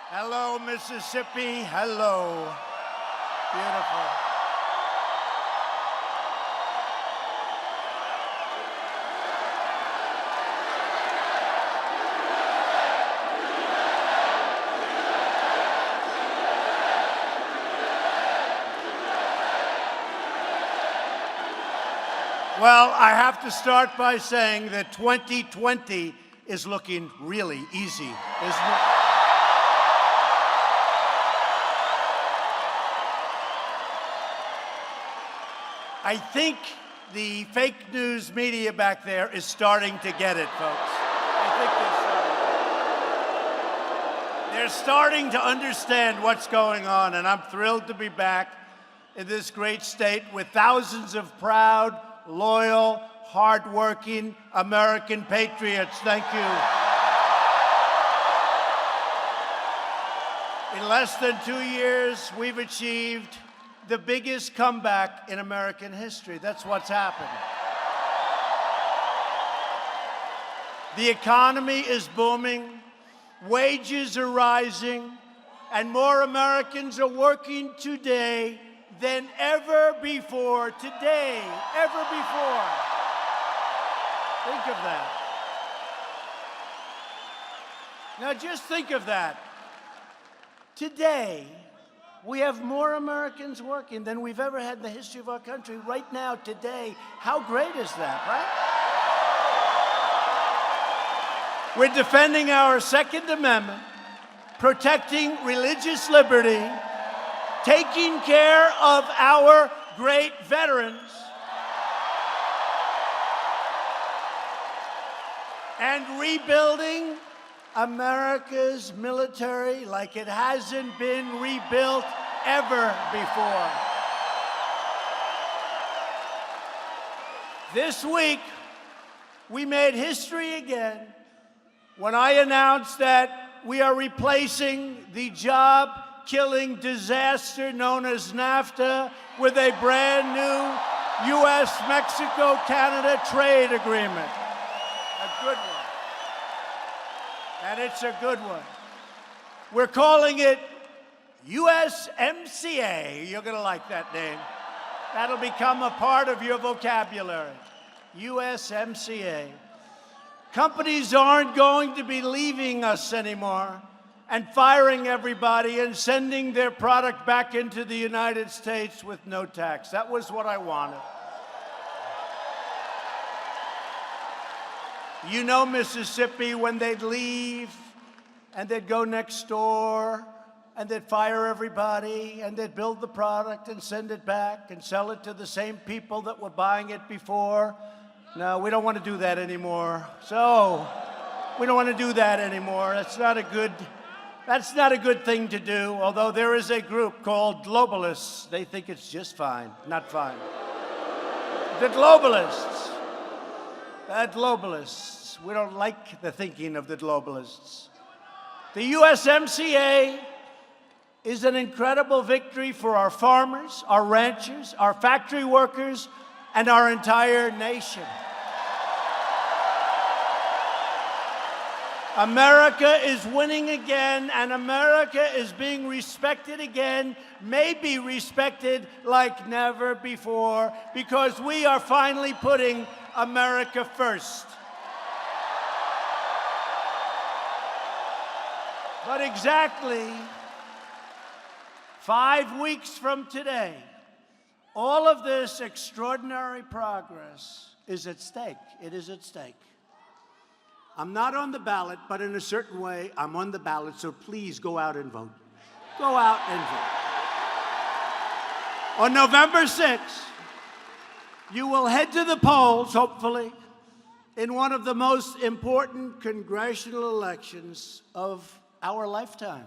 Hello, Mississippi. Hello. Beautiful. Well, I have to start by saying that 2020 is looking really easy, isn't it? I think the fake news media back there is starting to get it, folks. I think they're starting to understand what's going on, and I'm thrilled to be back in this great state with thousands of proud, loyal, hardworking American patriots. Thank you. In less than 2 years, we've achieved the biggest comeback in American history. That's what's happened. The economy is booming, wages are rising, and more Americans are working today than ever before. Today, ever before. Think of that. Now just think of that. Today, we have more Americans working than we've ever had in the history of our country. Right now, today, how great is that, right? We're defending our Second Amendment, protecting religious liberty, taking care of our great veterans, and rebuilding America's military like it hasn't been rebuilt ever before. This week, we made history again when I announced that we are replacing the job-killing disaster known as NAFTA with a brand new U.S.-Mexico-Canada trade agreement. A good one. And it's a good one. We're calling it USMCA. You're going to like that name. That'll become a part of your vocabulary. USMCA. Companies aren't going to be leaving us anymore and firing everybody and sending their product back into the United States with no tax. That was what I wanted. You know Mississippi, when they'd leave and they'd go next door and they'd fire everybody and they'd build the product and send it back and sell it to the same people that were buying it before. No, we don't want to do that anymore. So we don't want to do that anymore. That's not a good thing to do, although there is a group called globalists. They think it's just fine, not fine. The globalists. The globalists. We don't like the thinking of the globalists. The USMCA is an incredible victory for our farmers, our ranchers, our factory workers, and our entire nation. America is winning again, and America is being respected again, maybe respected like never before, because we are finally putting America first. But exactly 5 weeks from today, all of this extraordinary progress is at stake. It is at stake. I'm not on the ballot, but in a certain way, I'm on the ballot, so please go out and vote. Go out and vote. On November 6th, you will head to the polls, hopefully, in one of the most important congressional elections of our lifetime.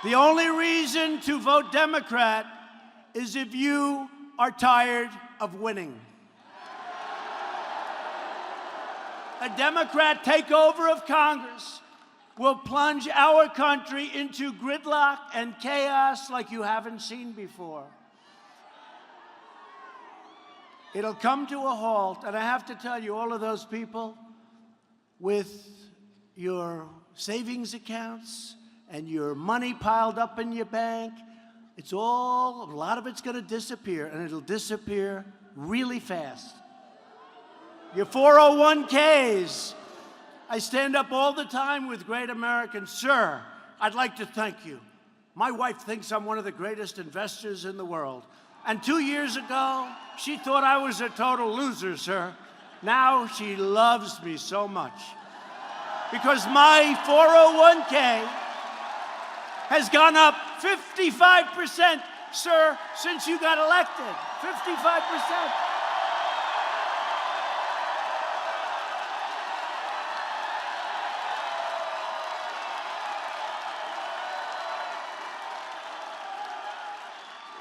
The only reason to vote Democrat is if you are tired of winning. A Democrat takeover of Congress will plunge our country into gridlock and chaos like you haven't seen before. It'll come to a halt, and I have to tell you, all of those people with your savings accounts and your money piled up in your bank. It's all, a lot of it's going to disappear, and it'll disappear really fast. Your 401ks. I stand up all the time with great Americans. Sir, I'd like to thank you. My wife thinks I'm one of the greatest investors in the world. And 2 years ago, she thought I was a total loser, sir. Now she loves me so much. Because my 401k has gone up 55%, sir, since you got elected. 55%.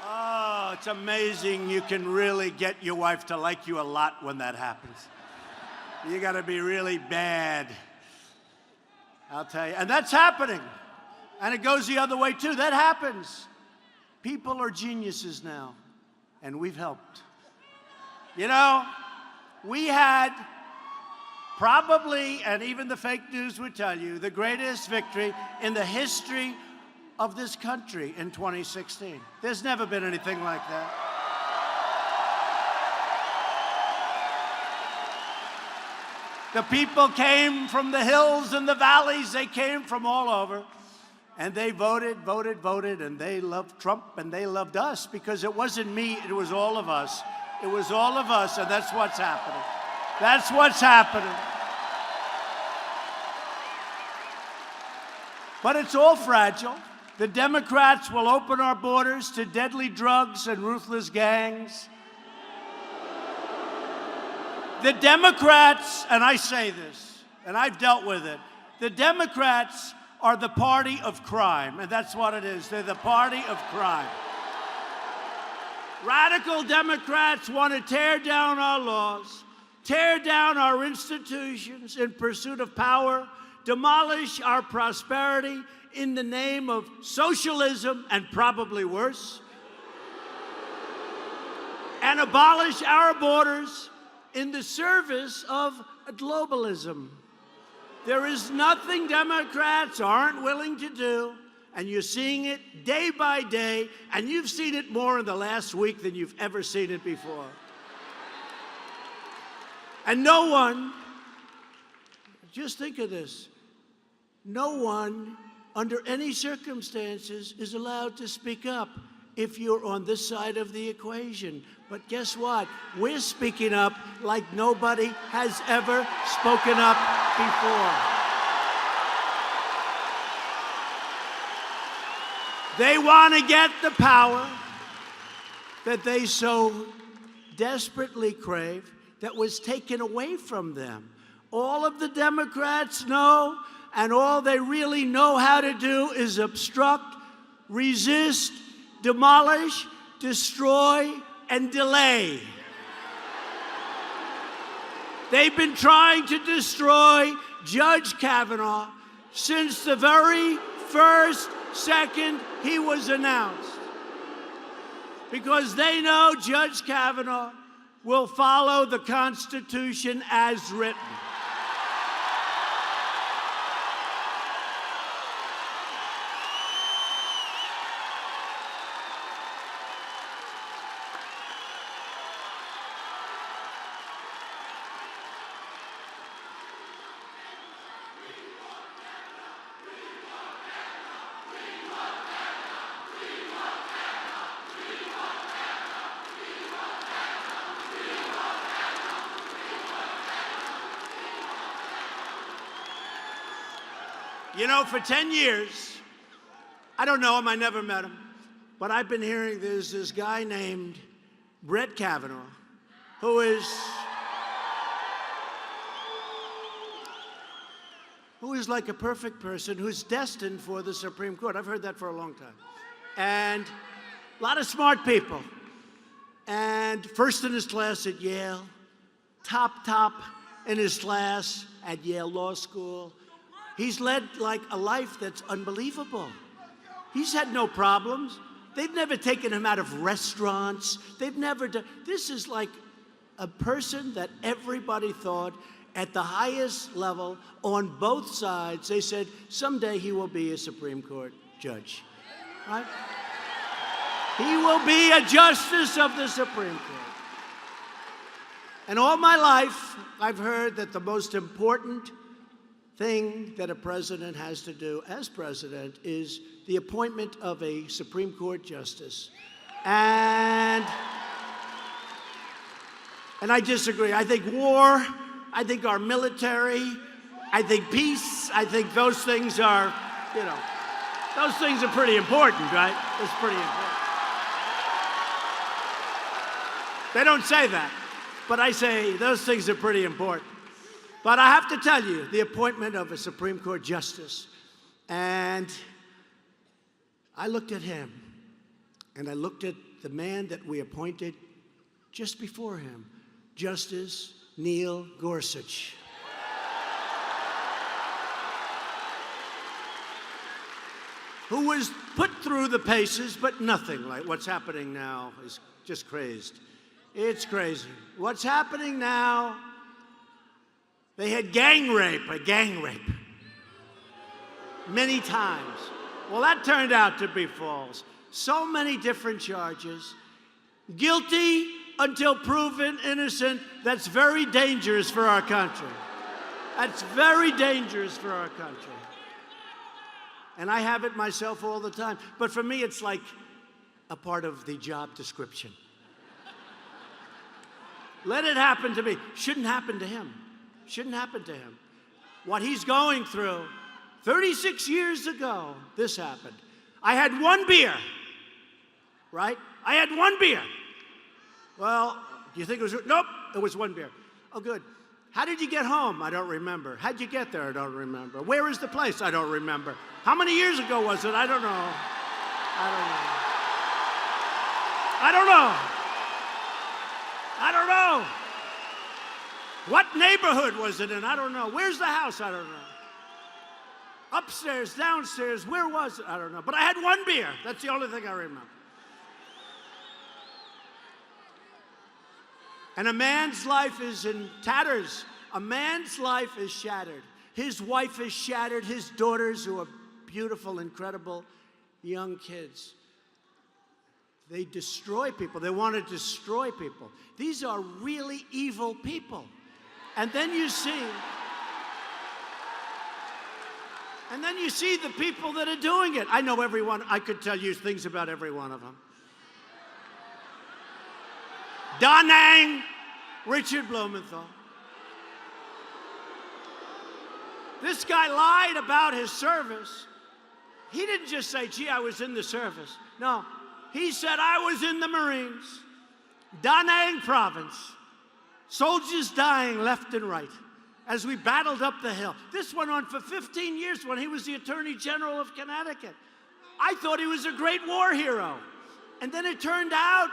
Oh, it's amazing. You can really get your wife to like you a lot when that happens. You got to be really bad, I'll tell you. And that's happening. And it goes the other way, too. That happens. People are geniuses now, and we've helped. You know, we had probably, and even the fake news would tell you, the greatest victory in the history of this country in 2016. There's never been anything like that. The people came from the hills and the valleys. They came from all over. And they voted, and they loved Trump, and they loved us, because it wasn't me, it was all of us. It was all of us, and that's what's happening. That's what's happening. But it's all fragile. The Democrats will open our borders to deadly drugs and ruthless gangs. The Democrats, and I say this, and I've dealt with it, the Democrats are the party of crime, and that's what it is. They're the party of crime. Radical Democrats want to tear down our laws, tear down our institutions in pursuit of power, demolish our prosperity in the name of socialism, and probably worse, and abolish our borders in the service of globalism. There is nothing Democrats aren't willing to do, and you're seeing it day by day, and you've seen it more in the last week than you've ever seen it before. And no one, just think of this, no one under any circumstances is allowed to speak up if you're on this side of the equation. But guess what? We're speaking up like nobody has ever spoken up before. They want to get the power that they so desperately crave that was taken away from them. All of the Democrats know, and all they really know how to do is obstruct, resist, demolish, destroy, and delay. They've been trying to destroy Judge Kavanaugh since the very first second he was announced, because they know Judge Kavanaugh will follow the Constitution as written. You know, for 10 years, I don't know him, I never met him, but I've been hearing there's this guy named Brett Kavanaugh who is like a perfect person, who's destined for the Supreme Court. I've heard that for a long time. And a lot of smart people. And first in his class at Yale, top in his class at Yale Law School. He's led like a life that's unbelievable. He's had no problems. They've never taken him out of restaurants. They've never done, this is like a person that everybody thought at the highest level on both sides. They said, someday he will be a Supreme Court judge, right? He will be a justice of the Supreme Court. And all my life, I've heard that the most important thing that a president has to do as president is the appointment of a Supreme Court justice. And I disagree. I think war, I think our military, I think peace, I think those things are, those things are pretty important, right? It's pretty important. They don't say that, but I say those things are pretty important. But I have to tell you, the appointment of a Supreme Court justice, and I looked at him, and I looked at the man that we appointed just before him, Justice Neil Gorsuch. Who was put through the paces, but nothing like what's happening now is just crazed. It's crazy. What's happening now, they had a gang rape, many times. Well, that turned out to be false. So many different charges. Guilty until proven innocent. That's very dangerous for our country. That's very dangerous for our country. And I have it myself all the time. But for me, it's like a part of the job description. Let it happen to me. Shouldn't happen to him. Shouldn't happen to him. What he's going through, 36 years ago, this happened. I had one beer, right? I had one beer. Well, do you think it was? Nope, it was one beer. Oh, good. How did you get home? I don't remember. How'd you get there? I don't remember. Where is the place? I don't remember. How many years ago was it? I don't know. I don't know. What neighborhood was it in? I don't know. Where's the house? I don't know. Upstairs, downstairs, where was it? I don't know. But I had one beer. That's the only thing I remember. And a man's life is in tatters. A man's life is shattered. His wife is shattered. His daughters, who are beautiful, incredible young kids. They destroy people. They want to destroy people. These are really evil people. And then you see the people that are doing it. I know everyone. I could tell you things about every one of them. Da Nang, Richard Blumenthal. This guy lied about his service. He didn't just say, gee, I was in the service. No, he said, I was in the Marines, Da Nang province, soldiers dying left and right as we battled up the hill. This went on for 15 years when he was the Attorney General of Connecticut. I thought he was a great war hero. And then it turned out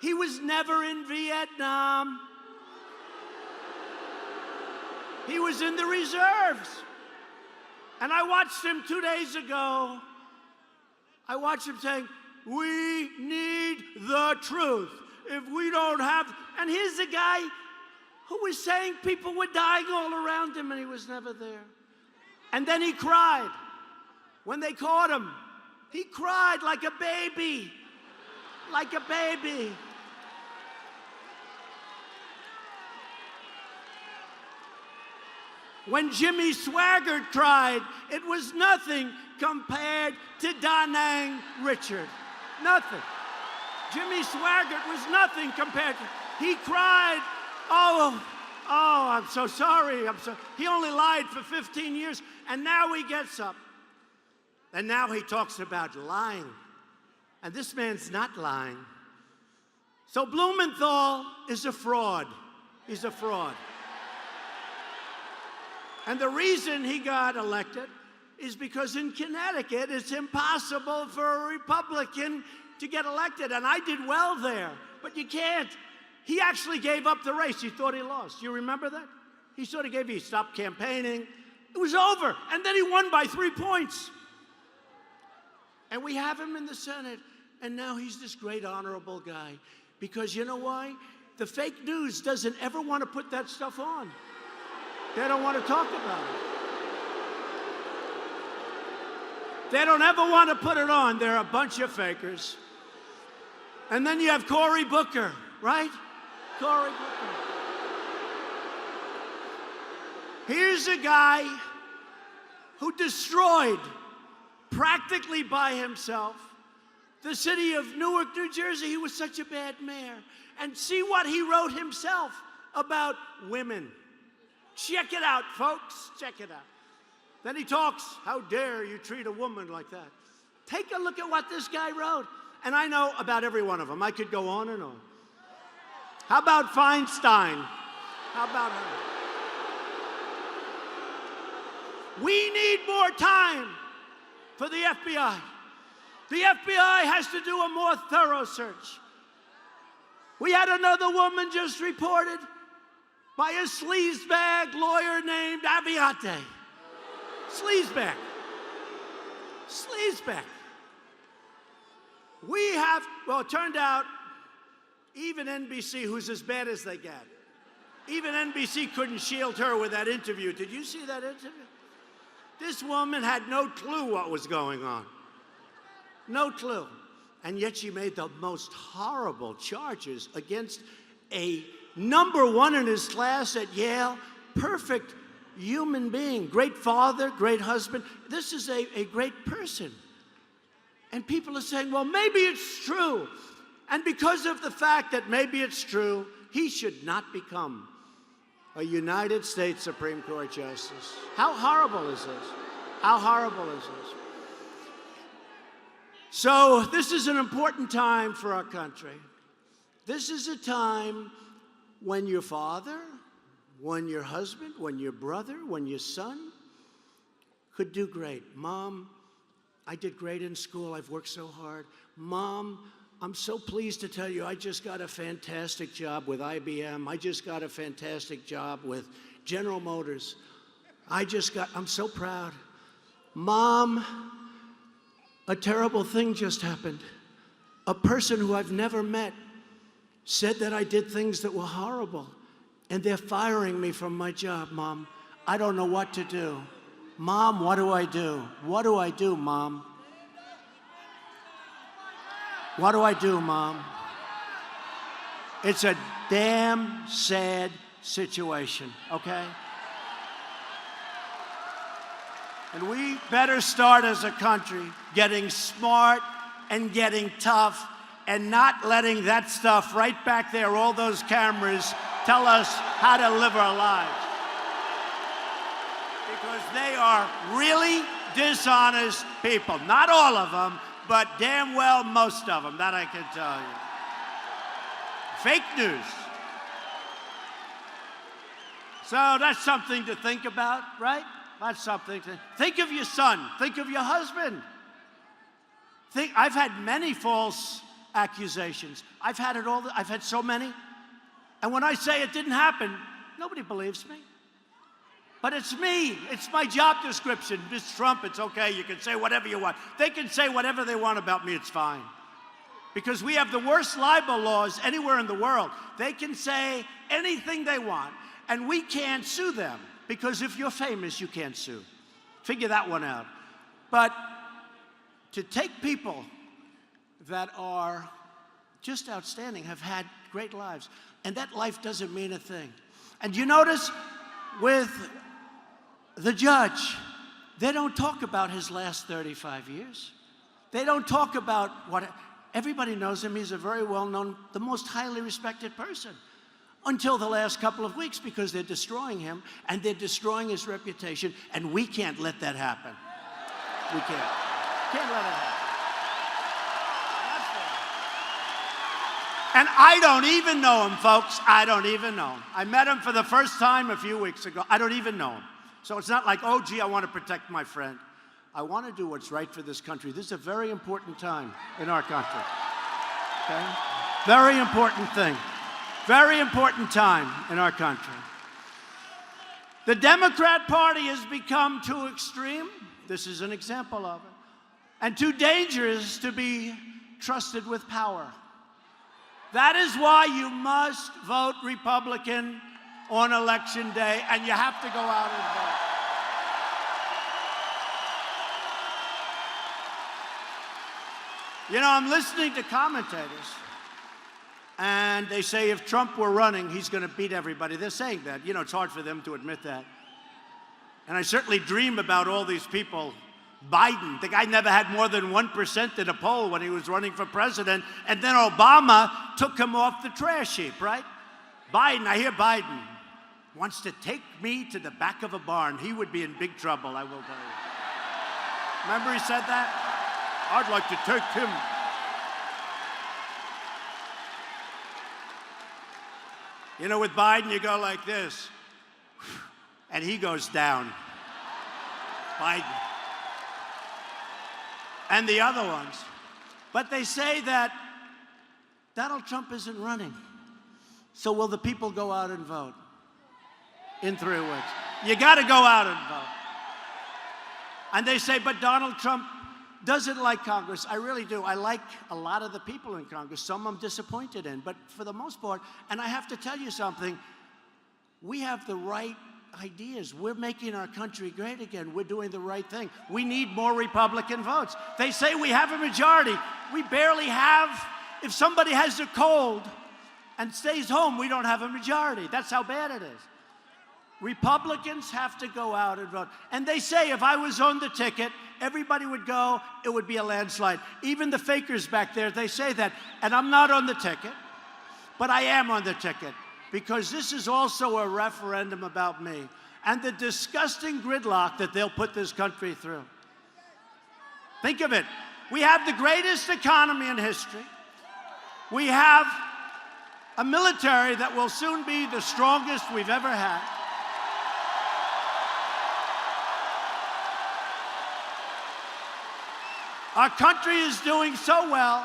he was never in Vietnam. He was in the reserves. And I watched him 2 days ago. I watched him saying, we need the truth. If we don't have, and here's a guy who was saying people were dying all around him and he was never there. And then he cried. When they caught him, he cried like a baby. Like a baby. When Jimmy Swaggart cried, it was nothing compared to Da Nang Richard. Nothing. Jimmy Swaggart was nothing compared to, he cried, oh, I'm so sorry. He only lied for 15 years, and now he gets up. And now he talks about lying. And this man's not lying. So Blumenthal is a fraud. He's a fraud. And the reason he got elected is because in Connecticut, it's impossible for a Republican to get elected. And I did well there, but you can't. He actually gave up the race. He thought he lost. You remember that? He sort of he stopped campaigning. It was over. And then he won by 3 points. And we have him in the Senate. And now he's this great, honorable guy. Because you know why? The fake news doesn't ever want to put that stuff on. They don't want to talk about it. They don't ever want to put it on. They're a bunch of fakers. And then you have Cory Booker, right? Cory Booker. Here's a guy who destroyed, practically by himself, the city of Newark, New Jersey. He was such a bad mayor. And see what he wrote himself about women. Check it out, folks. Check it out. Then he talks, how dare you treat a woman like that? Take a look at what this guy wrote. And I know about every one of them. I could go on and on. How about Feinstein? How about her? We need more time for the FBI. The FBI has to do a more thorough search. We had another woman just reported by a sleazebag lawyer named Aviate. Sleazebag. Sleazebag. We have, well, it turned out even NBC, who's as bad as they get, even NBC couldn't shield her with that interview. Did you see that interview? This woman had no clue what was going on. No clue. And yet she made the most horrible charges against a #1 in his class at Yale, perfect human being, great father, great husband. This is a great person. And people are saying, well, maybe it's true. And because of the fact that maybe it's true, he should not become a United States Supreme Court Justice. How horrible is this? How horrible is this? So this is an important time for our country. This is a time when your father, when your husband, when your brother, when your son could do great. Mom, I did great in school. I've worked so hard. Mom, I'm so pleased to tell you I just got a fantastic job with IBM. I just got a fantastic job with General Motors. I'm so proud. Mom, a terrible thing just happened. A person who I've never met said that I did things that were horrible, and they're firing me from my job, Mom. I don't know what to do. Mom, what do I do? What do I do, Mom? What do I do, Mom? It's a damn sad situation, okay? And we better start as a country getting smart and getting tough and not letting that stuff right back there, all those cameras, tell us how to live our lives. Because they are really dishonest people. Not all of them, but damn well most of them, that I can tell you. Fake news. So that's something to think about, right? That's something to think of your son, think of your husband. I've had many false accusations. I've had so many. And when I say it didn't happen, nobody believes me. But it's me. It's my job description. Mr. Trump, it's okay. You can say whatever you want. They can say whatever they want about me. It's fine. Because we have the worst libel laws anywhere in the world. They can say anything they want, and we can't sue them. Because if you're famous, you can't sue. Figure that one out. But to take people that are just outstanding, have had great lives, and that life doesn't mean a thing. And you notice with the judge, they don't talk about his last 35 years. They don't talk about what, everybody knows him. He's a very well-known, the most highly respected person. Until the last couple of weeks, because they're destroying him, and they're destroying his reputation, and we can't let that happen. We can't. Can't let it happen. And I don't even know him, folks. I don't even know him. I met him for the first time a few weeks ago. I don't even know him. So it's not like, oh, gee, I want to protect my friend. I want to do what's right for this country. This is a very important time in our country. Okay? Very important thing. Very important time in our country. The Democrat Party has become too extreme. This is an example of it. And too dangerous to be trusted with power. That is why you must vote Republican on Election Day, and you have to go out and vote. You know, I'm listening to commentators, and they say if Trump were running, he's going to beat everybody. They're saying that. You know, it's hard for them to admit that. And I certainly dream about all these people. Biden, the guy never had more than 1% in a poll when he was running for president, and then Obama took him off the trash heap, right? Biden, I hear Biden wants to take me to the back of a barn. He would be in big trouble, I will tell you. Remember he said that? I'd like to take him. You know, with Biden, you go like this, and he goes down. Biden. And the other ones. But they say that Donald Trump isn't running. So will the people go out and vote? In 3 weeks. You got to go out and vote. And they say, but Donald Trump doesn't like Congress. I really do. I like a lot of the people in Congress. Some I'm disappointed in. But for the most part, and I have to tell you something, we have the right ideas. We're making our country great again. We're doing the right thing. We need more Republican votes. They say we have a majority. We barely have. If somebody has a cold and stays home, we don't have a majority. That's how bad it is. Republicans have to go out and vote. And they say if I was on the ticket, everybody would go, it would be a landslide. Even the fakers back there, they say that. And I'm not on the ticket, but I am on the ticket because this is also a referendum about me and the disgusting gridlock that they'll put this country through. Think of it. We have the greatest economy in history. We have a military that will soon be the strongest we've ever had. Our country is doing so well,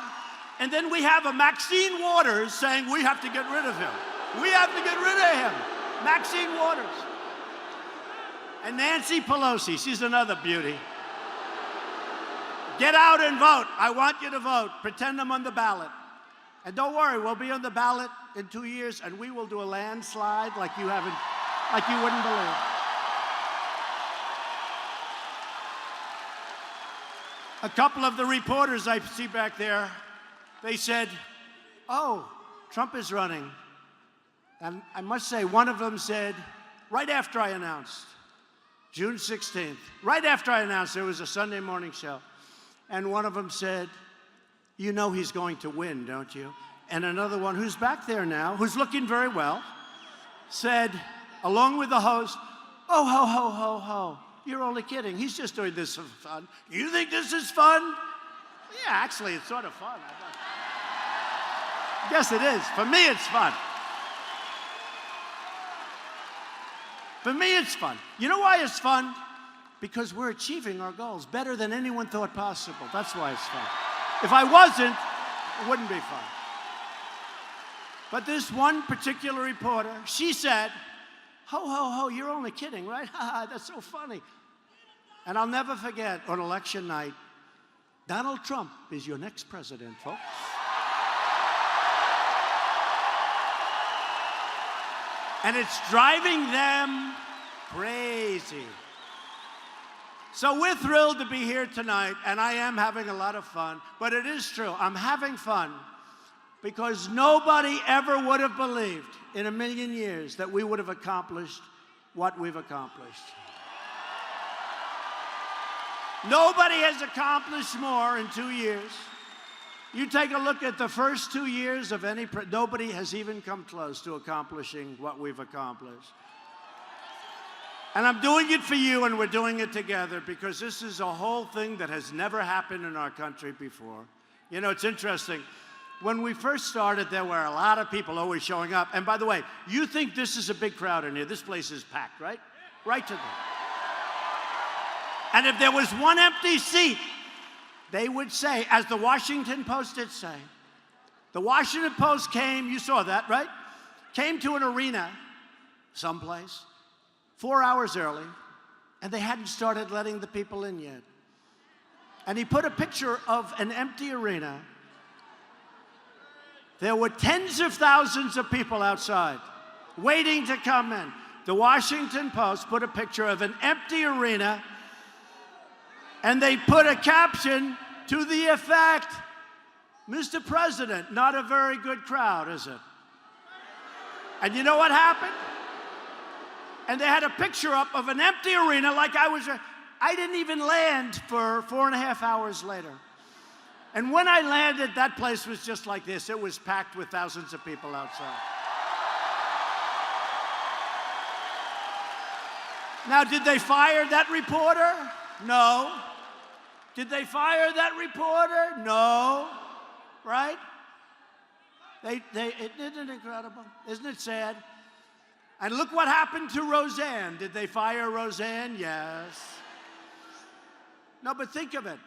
and then we have a Maxine Waters saying we have to get rid of him. We have to get rid of him. Maxine Waters. And Nancy Pelosi, she's another beauty. Get out and vote. I want you to vote. Pretend I'm on the ballot. And don't worry, we'll be on the ballot in 2 years, and we will do a landslide like you wouldn't believe. A couple of the reporters I see back there, they said, oh, Trump is running. And I must say, one of them said, right after I announced, June 16th, right after I announced, there was a Sunday morning show, and one of them said, you know he's going to win, don't you? And another one, who's back there now, who's looking very well, said, along with the host, oh, ho, ho, ho, ho. You're only kidding. He's just doing this for fun. You think this is fun? Yeah, actually, it's sort of fun. Yes, it is. For me, it's fun. For me, it's fun. You know why it's fun? Because we're achieving our goals better than anyone thought possible. That's why it's fun. If I wasn't, it wouldn't be fun. But this one particular reporter, she said, ho, ho, ho, you're only kidding, right? That's so funny. And I'll never forget, on election night, Donald Trump is your next president, folks. And it's driving them crazy. So we're thrilled to be here tonight, and I am having a lot of fun. But it is true, I'm having fun because nobody ever would have believed in a million years that we would have accomplished what we've accomplished. Nobody has accomplished more in 2 years. You take a look at the first 2 years of any, nobody has even come close to accomplishing what we've accomplished. And I'm doing it for you, and we're doing it together because this is a whole thing that has never happened in our country before. You know, it's interesting. When we first started, there were a lot of people always showing up. And by the way, you think this is a big crowd in here. This place is packed, right? Right to them. And if there was one empty seat, they would say, as the Washington Post did say, the Washington Post came, you saw that, right? Came to an arena someplace 4 hours early, and they hadn't started letting the people in yet. And he put a picture of an empty arena. There were tens of thousands of people outside. waiting to come in. The Washington Post put a picture of an empty arena, and they put a caption to the effect, "Mr. President, not a very good crowd, is it?" And you know what happened? And they had a picture up of an empty arena like I didn't even land for 4.5 hours later. And when I landed, that place was just like this. It was packed with thousands of people outside. Now, did they fire that reporter? No. Did they fire that reporter? No. Right? Isn't it incredible? Isn't it sad? And look what happened to Roseanne. Did they fire Roseanne? Yes. No, but think of it.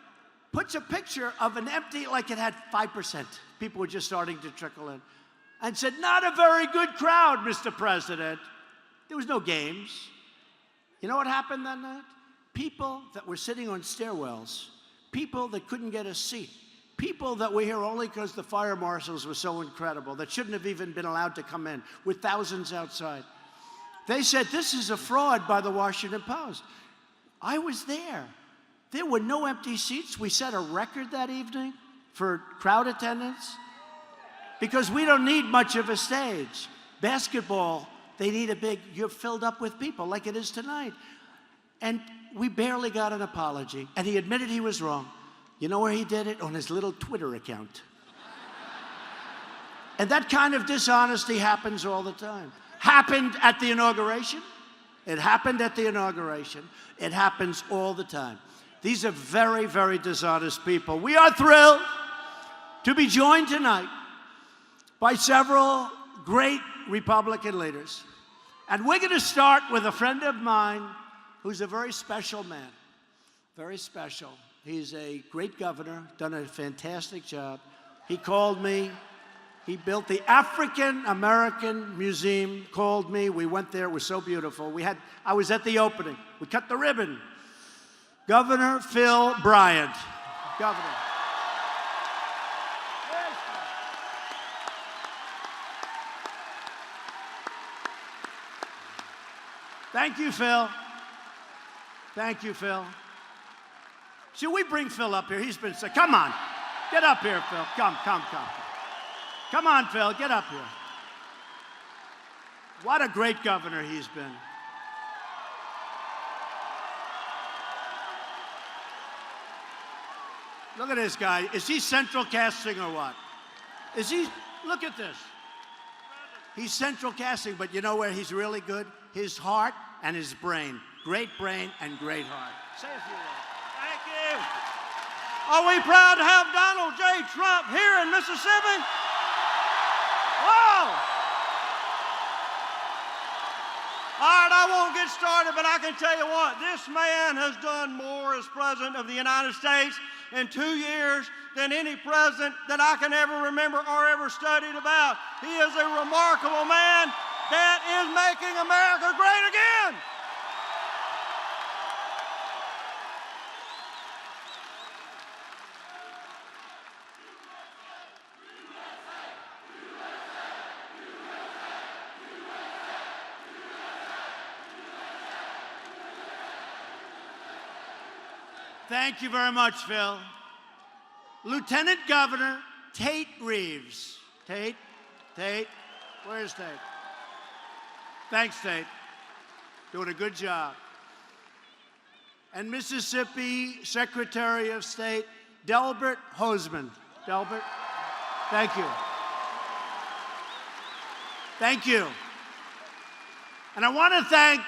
Puts a picture of an empty, like it had 5%. People were just starting to trickle in. And said, "Not a very good crowd, Mr. President." There was no games. You know what happened that night? People that were sitting on stairwells, people that couldn't get a seat, people that were here only because the fire marshals were so incredible, that shouldn't have even been allowed to come in, with thousands outside. They said, "This is a fraud by the Washington Post." I was there. There were no empty seats. We set a record that evening for crowd attendance because we don't need much of a stage. Basketball, they need a big, you're filled up with people like it is tonight. And we barely got an apology. And he admitted he was wrong. You know where he did it? On his little Twitter account. And that kind of dishonesty happens all the time. Happened at the inauguration. It happened at the inauguration. It happens all the time. These are very, very dishonest people. We are thrilled to be joined tonight by several great Republican leaders. And we're going to start with a friend of mine who's a very special man. Very special. He's a great governor, done a fantastic job. He called me. He built the African American Museum, called me. We went there. It was so beautiful. I was at the opening. We cut the ribbon. Governor Phil Bryant. Governor. Thank you, Phil. Thank you, Phil. Should we bring Phil up here? He's been sick. Come on. Get up here, Phil. Come. Come on, Phil. Get up here. What a great governor he's been. Look at this guy. Is he central casting or what? Is he? Look at this. He's central casting, but you know where he's really good? His heart and his brain. Great brain and great heart. Say a few words. Thank you. Are we proud to have Donald J. Trump here in Mississippi? Whoa! All right, I won't get started, but I can tell you what, this man has done more as President of the United States in 2 years than any president that I can ever remember or ever studied about. He is a remarkable man that is making America great again. Thank you very much, Phil. Lieutenant Governor Tate Reeves. Tate, where's Tate? Thanks, Tate. Doing a good job. And Mississippi Secretary of State Delbert Hosemann. Delbert, thank you. Thank you. And I want to thank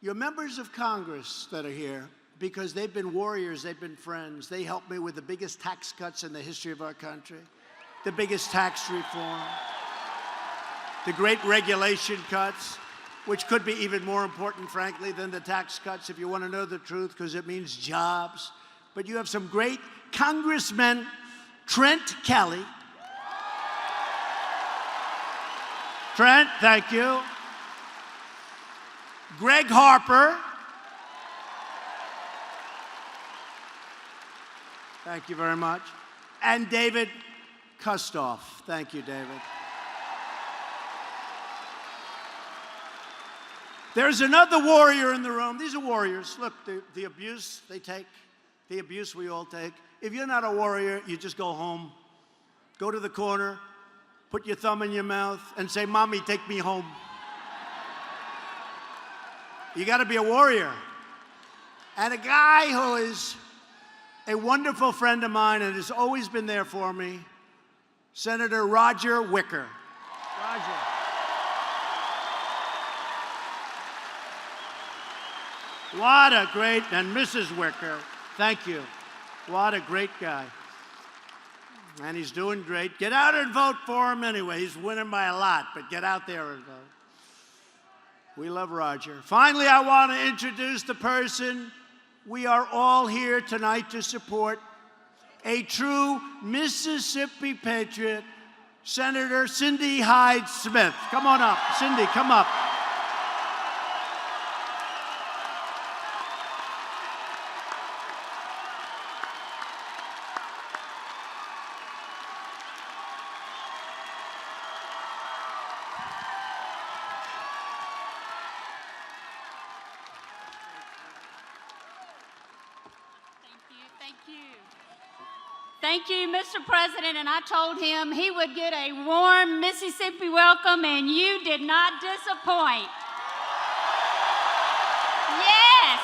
your members of Congress that are here, because they've been warriors, they've been friends. They helped me with the biggest tax cuts in the history of our country, the biggest tax reform, the great regulation cuts, which could be even more important, frankly, than the tax cuts, if you want to know the truth, because it means jobs. But you have some great congressmen. Trent Kelly. Trent, thank you. Greg Harper. Thank you very much. And David Kustoff. Thank you, David. There's another warrior in the room. These are warriors. Look, the abuse they take, the abuse we all take. If you're not a warrior, you just go home. Go to the corner, put your thumb in your mouth, and say, "Mommy, take me home." You got to be a warrior. And a guy who is a wonderful friend of mine and has always been there for me, Senator Roger Wicker. Roger. What a great, and Mrs. Wicker, thank you. What a great guy. And he's doing great. Get out and vote for him anyway. He's winning by a lot, but get out there and vote. We love Roger. Finally, I want to introduce the person we are all here tonight to support, a true Mississippi patriot, Senator Cindy Hyde-Smith. Come on up. Cindy, come up. Thank you, Mr. President, and I told him he would get a warm Mississippi welcome, and you did not disappoint. Yes!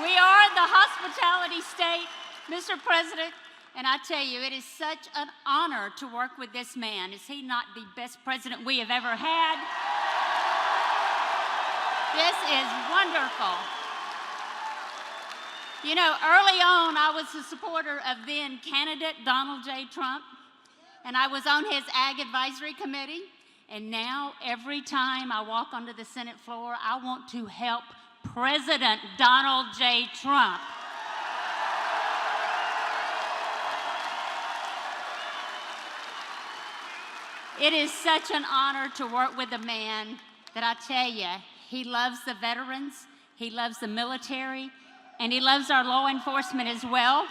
We are the hospitality state, Mr. President, and I tell you, it is such an honor to work with this man. Is he not the best president we have ever had? This is wonderful. You know, early on, I was a supporter of then candidate Donald J. Trump, and I was on his Ag Advisory Committee, and now every time I walk onto the Senate floor, I want to help President Donald J. Trump. It is such an honor to work with a man that I tell you, he loves the veterans, he loves the military, and he loves our law enforcement as well.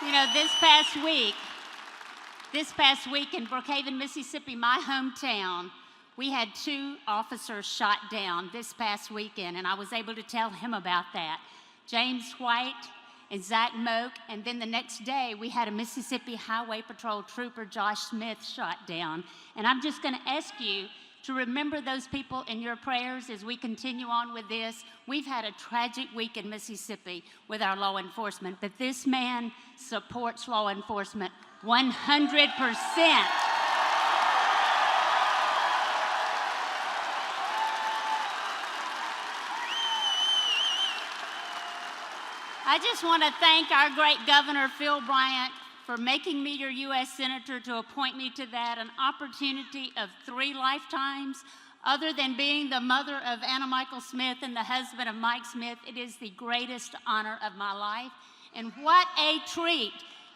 You know, this past week in Brookhaven, Mississippi, my hometown, we had 2 officers shot down this past weekend, and I was able to tell him about that. James White and Zach Moak, and then the next day we had a Mississippi Highway Patrol trooper, Josh Smith, shot down. And I'm just gonna ask you to remember those people in your prayers as we continue on with this. We've had a tragic week in Mississippi with our law enforcement, but this man supports law enforcement 100%. I just want to thank our great Governor, Phil Bryant, for making me your U.S. Senator, to appoint me to that, an opportunity of 3 lifetimes. Other than being the mother of Anna Michael Smith and the husband of Mike Smith, it is the greatest honor of my life. And what a treat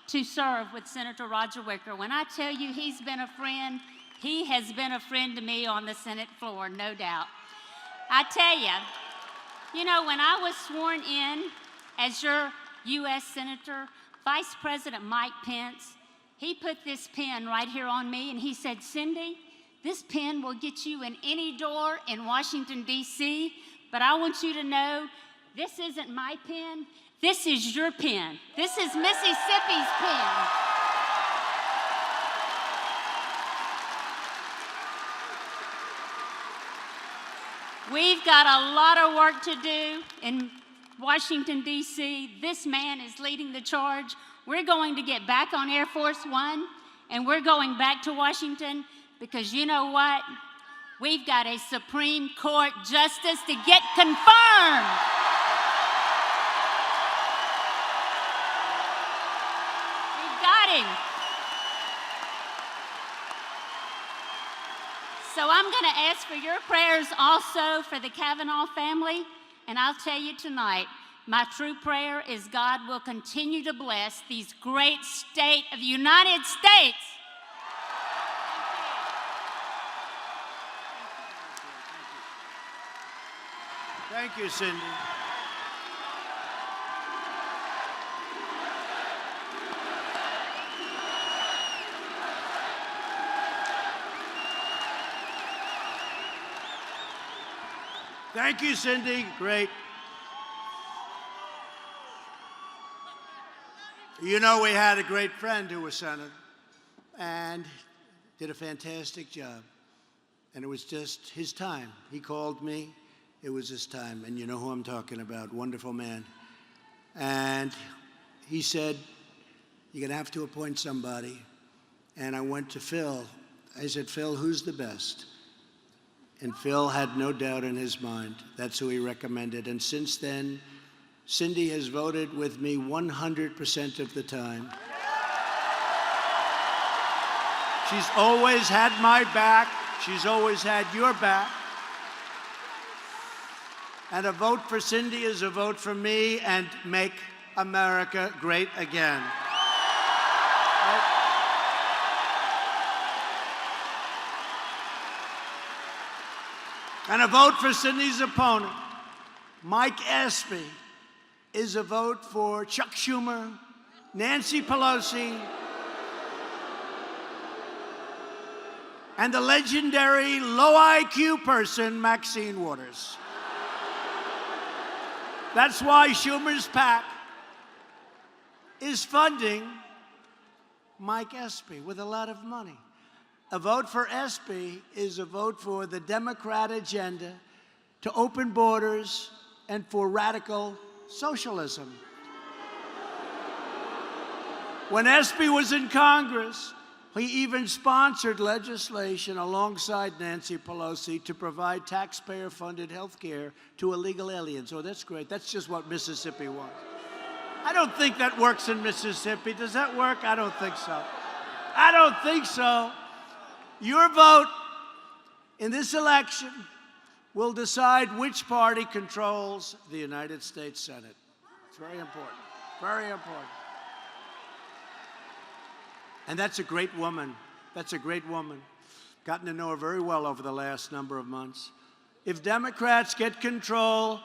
to serve with Senator Roger Wicker. When I tell you he's been a friend, he has been a friend to me on the Senate floor, no doubt. I tell you, you know, when I was sworn in as your U.S. Senator, Vice President Mike Pence, he put this pen right here on me and he said, "Cindy, this pen will get you in any door in Washington, D.C., but I want you to know this isn't my pen, this is your pen. This is Mississippi's pen." We've got a lot of work to do in Washington, D.C. This man is leading the charge. We're going to get back on Air Force One, and we're going back to Washington because you know what? We've got a Supreme Court justice to get confirmed. We've got him. So I'm going to ask for your prayers also for the Kavanaugh family. And I'll tell you tonight, my true prayer is God will continue to bless these great state of the United States. Thank you, Cindy. Thank you, Cindy. Great. You know, we had a great friend who was senator and did a fantastic job. And it was just his time. He called me. It was his time. And you know who I'm talking about. Wonderful man. And he said, you're going to have to appoint somebody. And I went to Phil. I said, Phil, who's the best? And Phil had no doubt in his mind. That's who he recommended. And since then, Cindy has voted with me 100% of the time. She's always had my back. She's always had your back. And a vote for Cindy is a vote for me and make America great again. Right? And a vote for Cindy's opponent, Mike Espy, is a vote for Chuck Schumer, Nancy Pelosi, and the legendary low IQ person, Maxine Waters. That's why Schumer's PAC is funding Mike Espy with a lot of money. A vote for Espy is a vote for the Democrat agenda to open borders and for radical socialism. When Espy was in Congress, he even sponsored legislation alongside Nancy Pelosi to provide taxpayer-funded health care to illegal aliens. Oh, that's great. That's just what Mississippi wants. I don't think that works in Mississippi. Does that work? I don't think so. I don't think so. Your vote in this election will decide which party controls the United States Senate. It's very important. Very important. And that's a great woman. That's a great woman. Gotten to know her very well over the last number of months. If Democrats get control,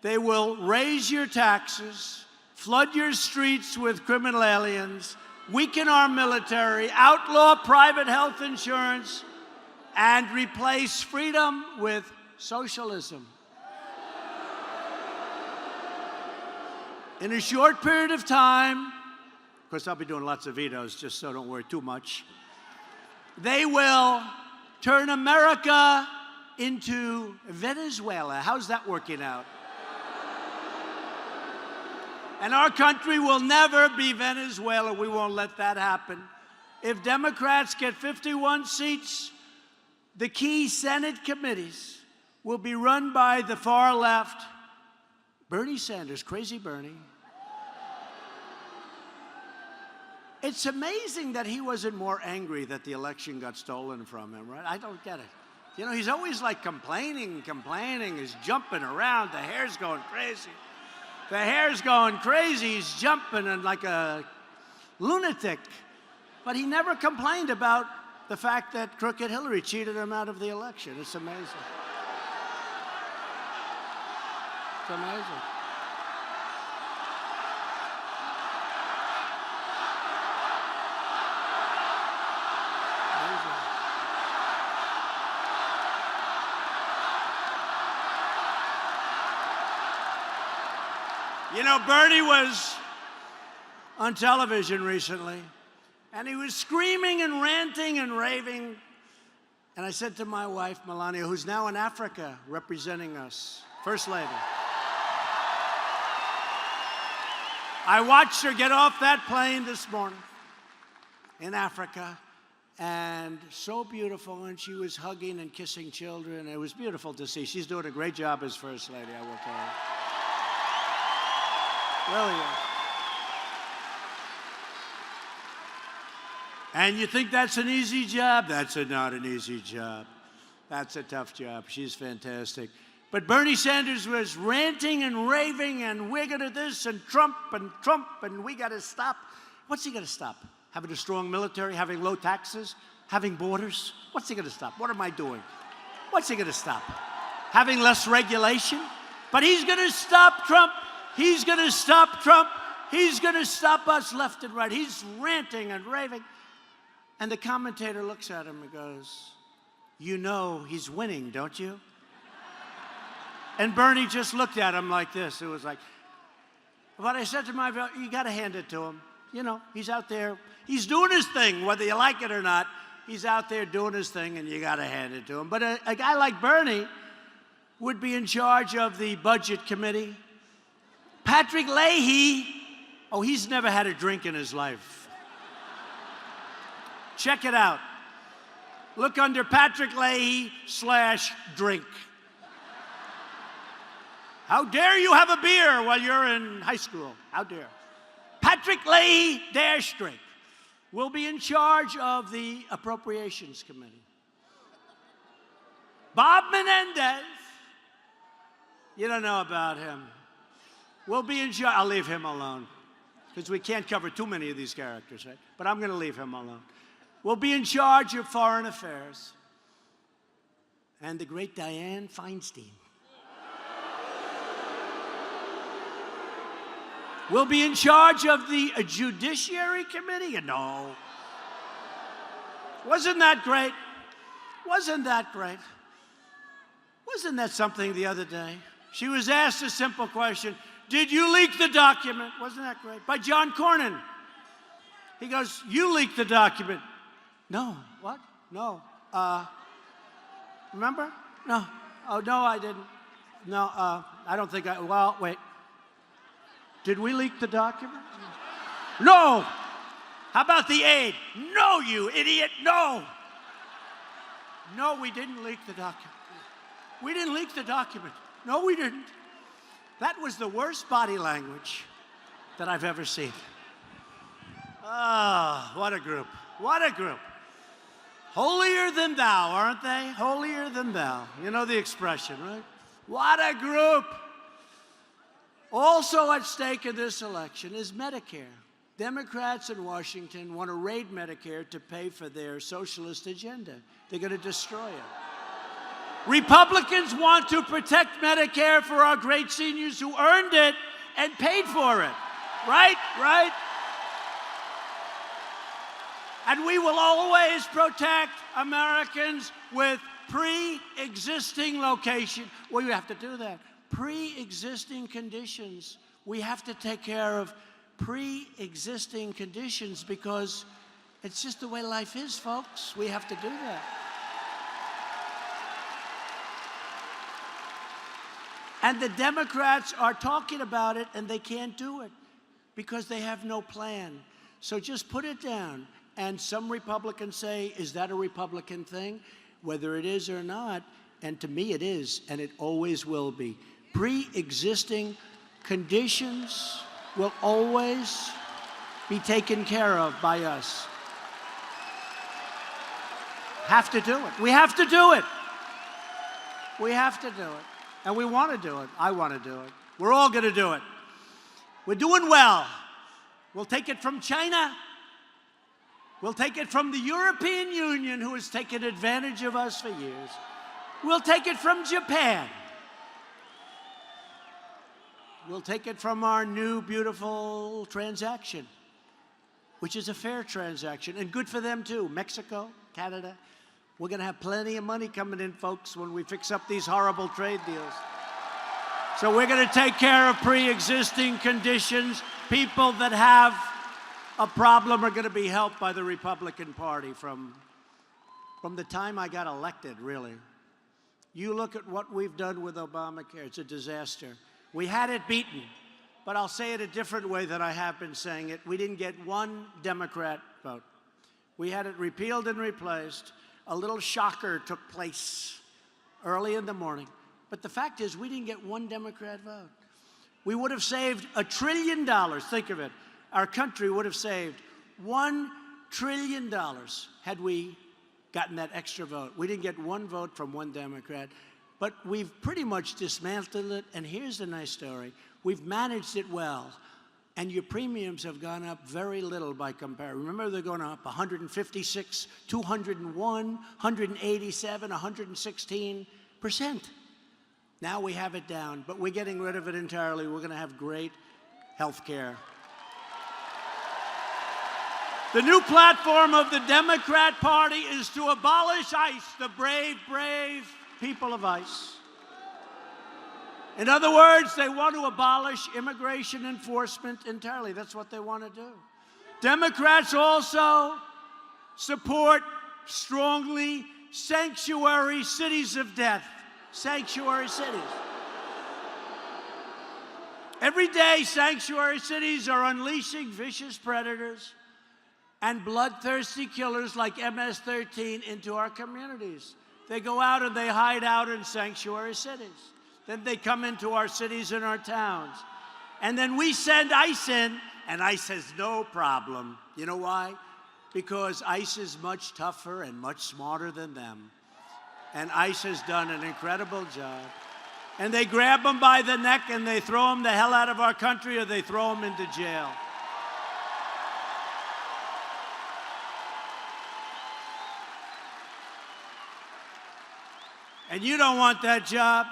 they will raise your taxes, flood your streets with criminal aliens, weaken our military, outlaw private health insurance, and replace freedom with socialism. In a short period of time, of course, I'll be doing lots of vetoes, just so don't worry too much. They will turn America into Venezuela. How's that working out? And our country will never be Venezuela. We won't let that happen. If Democrats get 51 seats, the key Senate committees will be run by the far left. Bernie Sanders, crazy Bernie. It's amazing that he wasn't more angry that the election got stolen from him, right? I don't get it. You know, he's always like complaining, he's jumping around, the hair's going crazy. The hair's going crazy, he's jumping and like a lunatic. But he never complained about the fact that crooked Hillary cheated him out of the election. It's amazing. It's amazing. You know, Bernie was on television recently, and he was screaming and ranting and raving. And I said to my wife, Melania, who's now in Africa representing us, First Lady. I watched her get off that plane this morning in Africa, and so beautiful, and she was hugging and kissing children. It was beautiful to see. She's doing a great job as First Lady, I will tell you. Really is. And you think that's an easy job? That's not an easy job. That's a tough job. She's fantastic. But Bernie Sanders was ranting and raving, and we're going to this, and Trump, and we got to stop. What's he going to stop? Having a strong military, having low taxes, having borders? What's he going to stop? What am I doing? What's he going to stop? Having less regulation? But he's going to stop Trump. He's going to stop Trump. He's going to stop us left and right. He's ranting and raving. And the commentator looks at him and goes, you know he's winning, don't you? And Bernie just looked at him like this. It was like, but I said to my, you got to hand it to him. You know, he's out there. He's doing his thing, whether you like it or not. He's out there doing his thing, and you got to hand it to him. But a guy like Bernie would be in charge of the Budget Committee. Patrick Leahy, oh, he's never had a drink in his life. Check it out. Look under Patrick Leahy/drink. How dare you have a beer while you're in high school? How dare. Patrick Leahy-drink will be in charge of the Appropriations Committee. Bob Menendez, you don't know about him, will be in charge. I'll leave him alone because we can't cover too many of these characters, right? But I'm going to leave him alone. Will be in charge of Foreign Affairs. And the great Dianne Feinstein will be in charge of the Judiciary Committee? No. Wasn't that great? Wasn't that great? Wasn't that something the other day? She was asked a simple question. Did you leak the document? Wasn't that great? By John Cornyn. He goes, you leaked the document. No. What? No. Remember? No. Oh, no, I didn't. No, I don't think I, well, wait. Did we leak the document? No. How about the aid? No, you idiot, no. No, we didn't leak the document. We didn't leak the document. No, we didn't. That was the worst body language that I've ever seen. Ah, what a group. What a group. Holier than thou, aren't they? Holier than thou. You know the expression, right? What a group. Also at stake in this election is Medicare. Democrats in Washington want to raid Medicare to pay for their socialist agenda. They're going to destroy it. Republicans want to protect Medicare for our great seniors who earned it and paid for it. Right? Right? And we will always protect Americans with pre-existing location. Well, you have to do that. Pre-existing conditions. We have to take care of pre-existing conditions because it's just the way life is, folks. We have to do that. And the Democrats are talking about it, and they can't do it because they have no plan. So just put it down. And some Republicans say, is that a Republican thing? Whether it is or not, and to me it is, and it always will be. Pre-existing conditions will always be taken care of by us. Have to do it. We have to do it. We have to do it. And we want to do it. I want to do it. We're all going to do it. We're doing well. We'll take it from China. We'll take it from the European Union, who has taken advantage of us for years. We'll take it from Japan. We'll take it from our new, beautiful transaction, which is a fair transaction, and good for them, too. Mexico, Canada. We're going to have plenty of money coming in, folks, when we fix up these horrible trade deals. So we're going to take care of pre-existing conditions. People that have a problem are going to be helped by the Republican Party from the time I got elected, really. You look at what we've done with Obamacare. It's a disaster. We had it beaten, but I'll say it a different way than I have been saying it. We didn't get one Democrat vote. We had it repealed and replaced. A little shocker took place early in the morning. But the fact is, we didn't get one Democrat vote. We would have saved $1 trillion. Think of it. Our country would have saved $1 trillion had we gotten that extra vote. We didn't get one vote from one Democrat, but we've pretty much dismantled it. And here's the nice story. We've managed it well, and your premiums have gone up very little by comparison. Remember, they're going up 156, 201, 187, 116%. Now we have it down, but we're getting rid of it entirely. We're going to have great health care. The new platform of the Democrat Party is to abolish ICE, the brave, brave people of ICE. In other words, they want to abolish immigration enforcement entirely. That's what they want to do. Democrats also support strongly sanctuary cities of death. Sanctuary cities. Every day, sanctuary cities are unleashing vicious predators and bloodthirsty killers like MS-13 into our communities. They go out and they hide out in sanctuary cities. Then they come into our cities and our towns. And then we send ICE in, and ICE says, no problem. You know why? Because ICE is much tougher and much smarter than them. And ICE has done an incredible job. And they grab them by the neck and they throw them the hell out of our country, or they throw them into jail. And you don't want that job.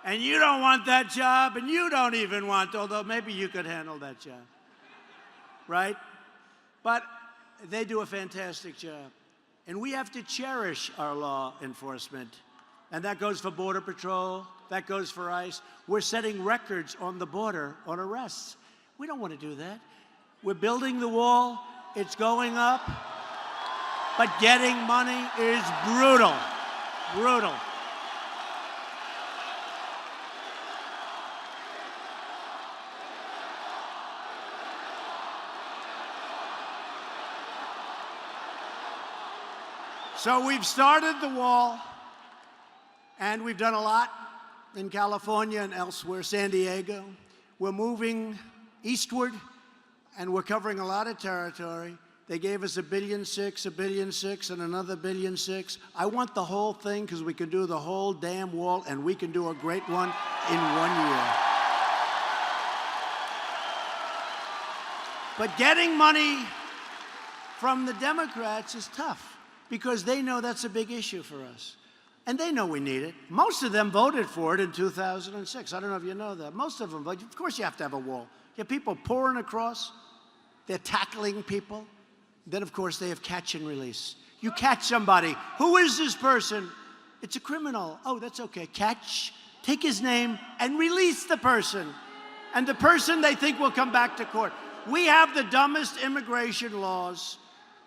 And you don't want that job. And you don't even want, although maybe you could handle that job. Right? But they do a fantastic job. And we have to cherish our law enforcement. And that goes for Border Patrol. That goes for ICE. We're setting records on the border on arrests. We don't want to do that. We're building the wall. It's going up. But getting money is brutal. Brutal. So we've started the wall, and we've done a lot in California and elsewhere, San Diego. We're moving eastward, and we're covering a lot of territory. They gave us $1.6 billion, $1.6 billion, and another $1.6 billion. I want the whole thing because we can do the whole damn wall, and we can do a great one in 1 year. But getting money from the Democrats is tough because they know that's a big issue for us. And they know we need it. Most of them voted for it in 2006. I don't know if you know that. Most of them voted. Of course you have to have a wall. You have people pouring across. They're tackling people. Then, of course, they have catch and release. You catch somebody. Who is this person? It's a criminal. Oh, that's okay. Catch, take his name, and release the person. And the person they think will come back to court. We have the dumbest immigration laws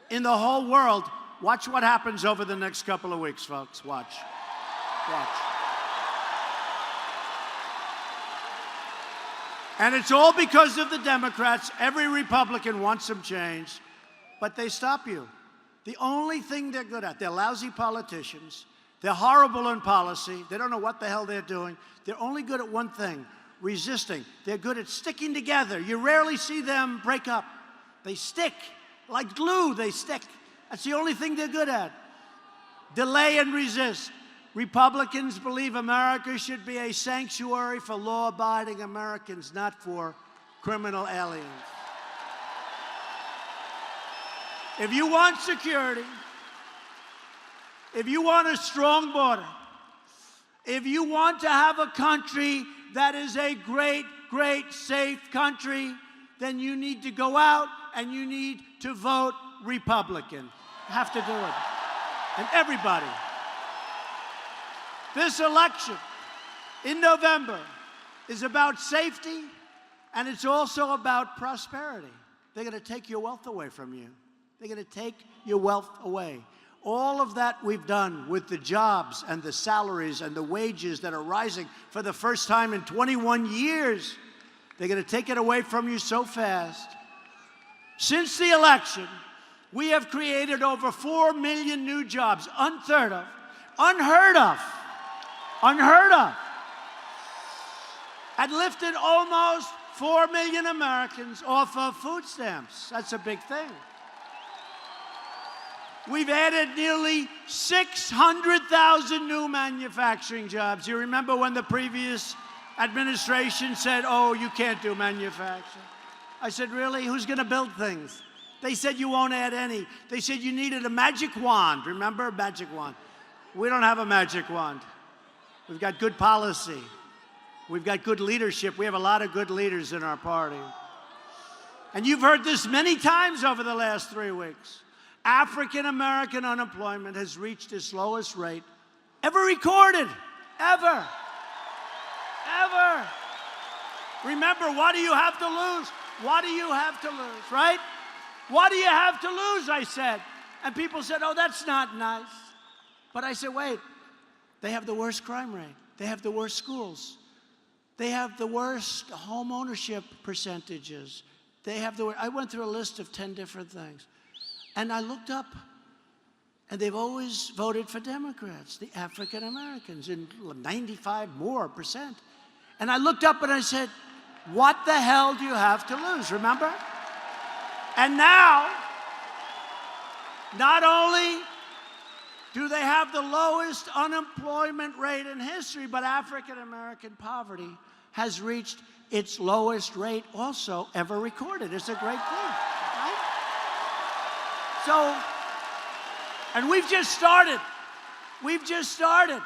in the whole world. Watch what happens over the next couple of weeks, folks. Watch. Watch. And it's all because of the Democrats. Every Republican wants some change, but they stop you. The only thing they're good at, they're lousy politicians. They're horrible in policy. They don't know what the hell they're doing. They're only good at one thing, resisting. They're good at sticking together. You rarely see them break up. They stick. Like glue, they stick. That's the only thing they're good at. Delay and resist. Republicans believe America should be a sanctuary for law-abiding Americans, not for criminal aliens. If you want security, if you want a strong border, if you want to have a country that is a great, great, safe country, then you need to go out and you need to vote Republican. You have to do it. And everybody. This election in November is about safety, and it's also about prosperity. They're going to take your wealth away from you. They're going to take your wealth away. All of that we've done with the jobs and the salaries and the wages that are rising for the first time in 21 years. They're going to take it away from you so fast. Since the election, we have created over 4 million new jobs, unheard of, unheard of, unheard of, and lifted almost 4 million Americans off of food stamps. That's a big thing. We've added nearly 600,000 new manufacturing jobs. You remember when the previous administration said, oh, you can't do manufacturing? I said, really? Who's going to build things? They said you won't add any. They said you needed a magic wand. Remember? A magic wand. We don't have a magic wand. We've got good policy. We've got good leadership. We have a lot of good leaders in our party. And you've heard this many times over the last 3 weeks. African-American unemployment has reached its lowest rate ever recorded. Ever. Ever. Remember, what do you have to lose? What do you have to lose, right? What do you have to lose, I said. And people said, oh, that's not nice. But I said, wait, they have the worst crime rate. They have the worst schools. They have the worst home ownership percentages. I went through a list of 10 different things. And I looked up, and they've always voted for Democrats, the African Americans, in 95% more. And I looked up and I said, what the hell do you have to lose, remember? And now, not only do they have the lowest unemployment rate in history, but African American poverty has reached its lowest rate also ever recorded. It's a great thing, right? So, and we've just started. We've just started.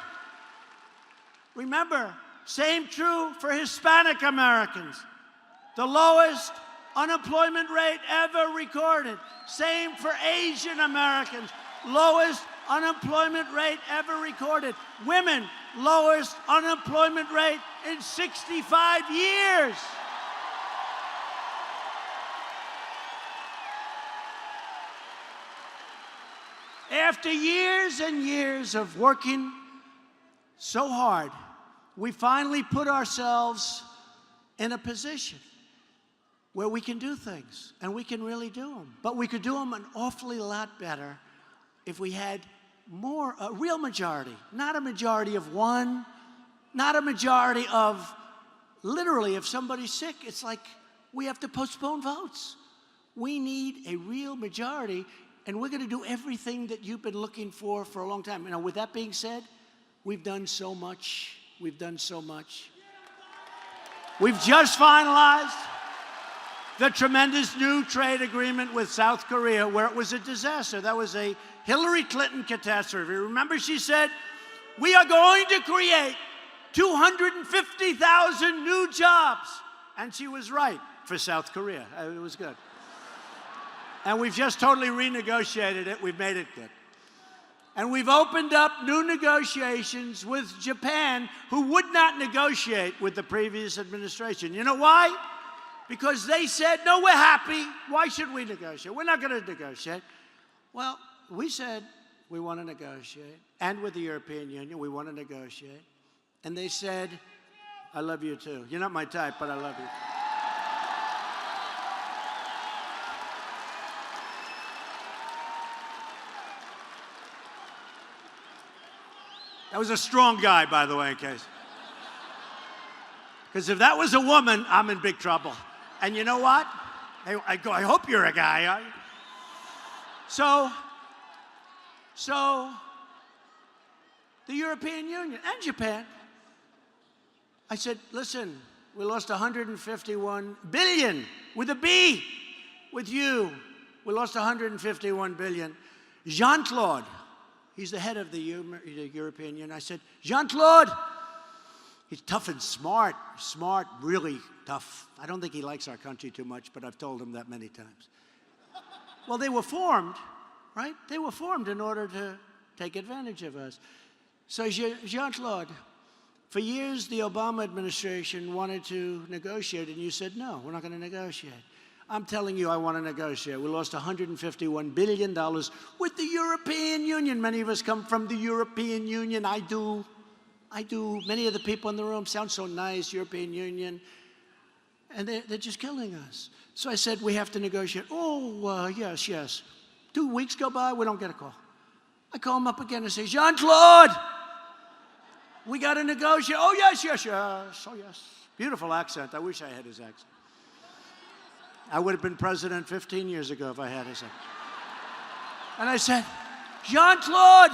Remember, same true for Hispanic Americans. The lowest unemployment rate ever recorded. Same for Asian Americans. Lowest unemployment rate ever recorded. Women, lowest unemployment rate in 65 years. After years and years of working so hard, we finally put ourselves in a position where we can do things, and we can really do them. But we could do them an awfully lot better if we had more, a real majority, not a majority of one, not a majority of, literally, if somebody's sick, it's like we have to postpone votes. We need a real majority, and we're going to do everything that you've been looking for a long time. Now, with that being said, we've done so much. We've done so much. We've just finalized the tremendous new trade agreement with South Korea, where it was a disaster. That was a Hillary Clinton catastrophe. Remember, she said, we are going to create 250,000 new jobs. And she was right for South Korea. It was good. And we've just totally renegotiated it. We've made it good. And we've opened up new negotiations with Japan, who would not negotiate with the previous administration. You know why? Because they said, no, we're happy. Why should we negotiate? We're not going to negotiate. Well, we said we want to negotiate. And with the European Union, we want to negotiate. And they said, I love you too. You're not my type, but I love you. That was a strong guy, by the way, in case. Because if that was a woman, I'm in big trouble. And you know what? I hope you're a guy. So the European Union and Japan, I said, listen, we lost 151 billion with a B with you. We lost 151 billion. Jean-Claude, he's the head of the European Union. I said, Jean-Claude, he's tough and smart, really tough. I don't think he likes our country too much, but I've told him that many times. Well, they were formed, right? They were formed in order to take advantage of us. So Jean-Claude, for years the Obama administration wanted to negotiate, and you said, no, we're not going to negotiate. I'm telling you, I want to negotiate. We lost $151 billion with the European Union. Many of us come from the European Union. I do. Many of the people in the room sound so nice, European Union. And they're just killing us. So I said, we have to negotiate. Oh, yes. 2 weeks go by, we don't get a call. I call him up again and say, Jean-Claude, we got to negotiate. Oh, yes. Oh, yes. Beautiful accent. I wish I had his accent. I would have been president 15 years ago if I had his accent. And I said, Jean-Claude,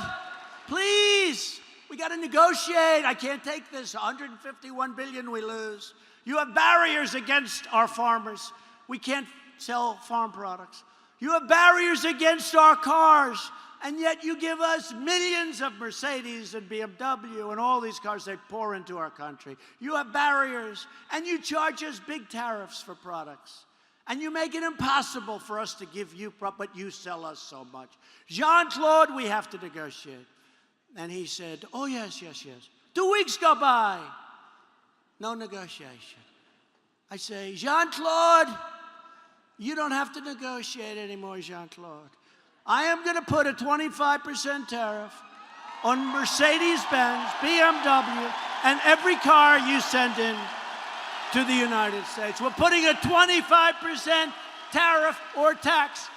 please, we got to negotiate. I can't take this 151 billion we lose. You have barriers against our farmers. We can't sell farm products. You have barriers against our cars, and yet you give us millions of Mercedes and BMW and all these cars that pour into our country. You have barriers, and you charge us big tariffs for products. And you make it impossible for us to give you, but you sell us so much. Jean-Claude, we have to negotiate. And he said, oh, yes. 2 weeks go by. No negotiation. I say, Jean-Claude, you don't have to negotiate anymore, Jean-Claude. I am going to put a 25% tariff on Mercedes-Benz, BMW, and every car you send in to the United States. We're putting a 25% tariff or tax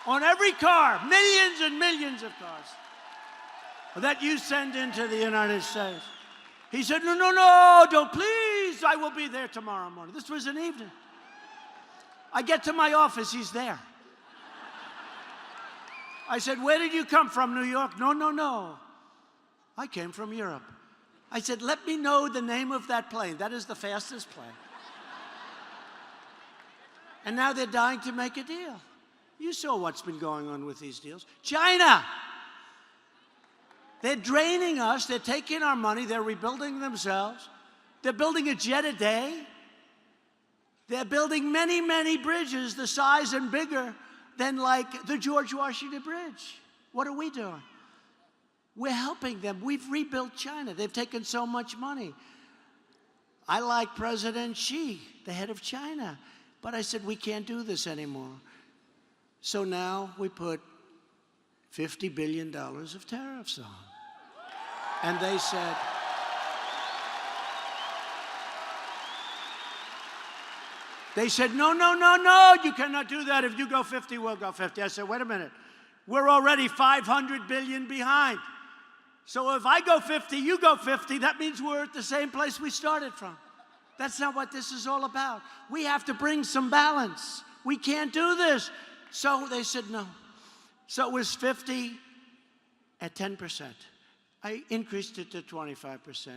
on every car, millions and millions of cars that you send into the United States. He said, no, no, no, don't, please, I will be there tomorrow morning. This was an evening. I get to my office, he's there. I said, where did you come from, New York? No, no, no. I came from Europe. I said, let me know the name of that plane. That is the fastest plane. And now they're dying to make a deal. You saw what's been going on with these deals. China. They're draining us. They're taking our money. They're rebuilding themselves. They're building a jet a day. They're building many, many bridges the size and bigger than like the George Washington Bridge. What are we doing? We're helping them. We've rebuilt China. They've taken so much money. I like President Xi, the head of China. But I said, we can't do this anymore. So now we put $50 billion of tariffs on. And they said, no, no, no, no, you cannot do that. If you go 50, we'll go 50. I said, wait a minute. We're already 500 billion behind. So if I go 50, you go 50, that means we're at the same place we started from. That's not what this is all about. We have to bring some balance. We can't do this. So they said no. So it was 50 at 10%. I increased it to 25%,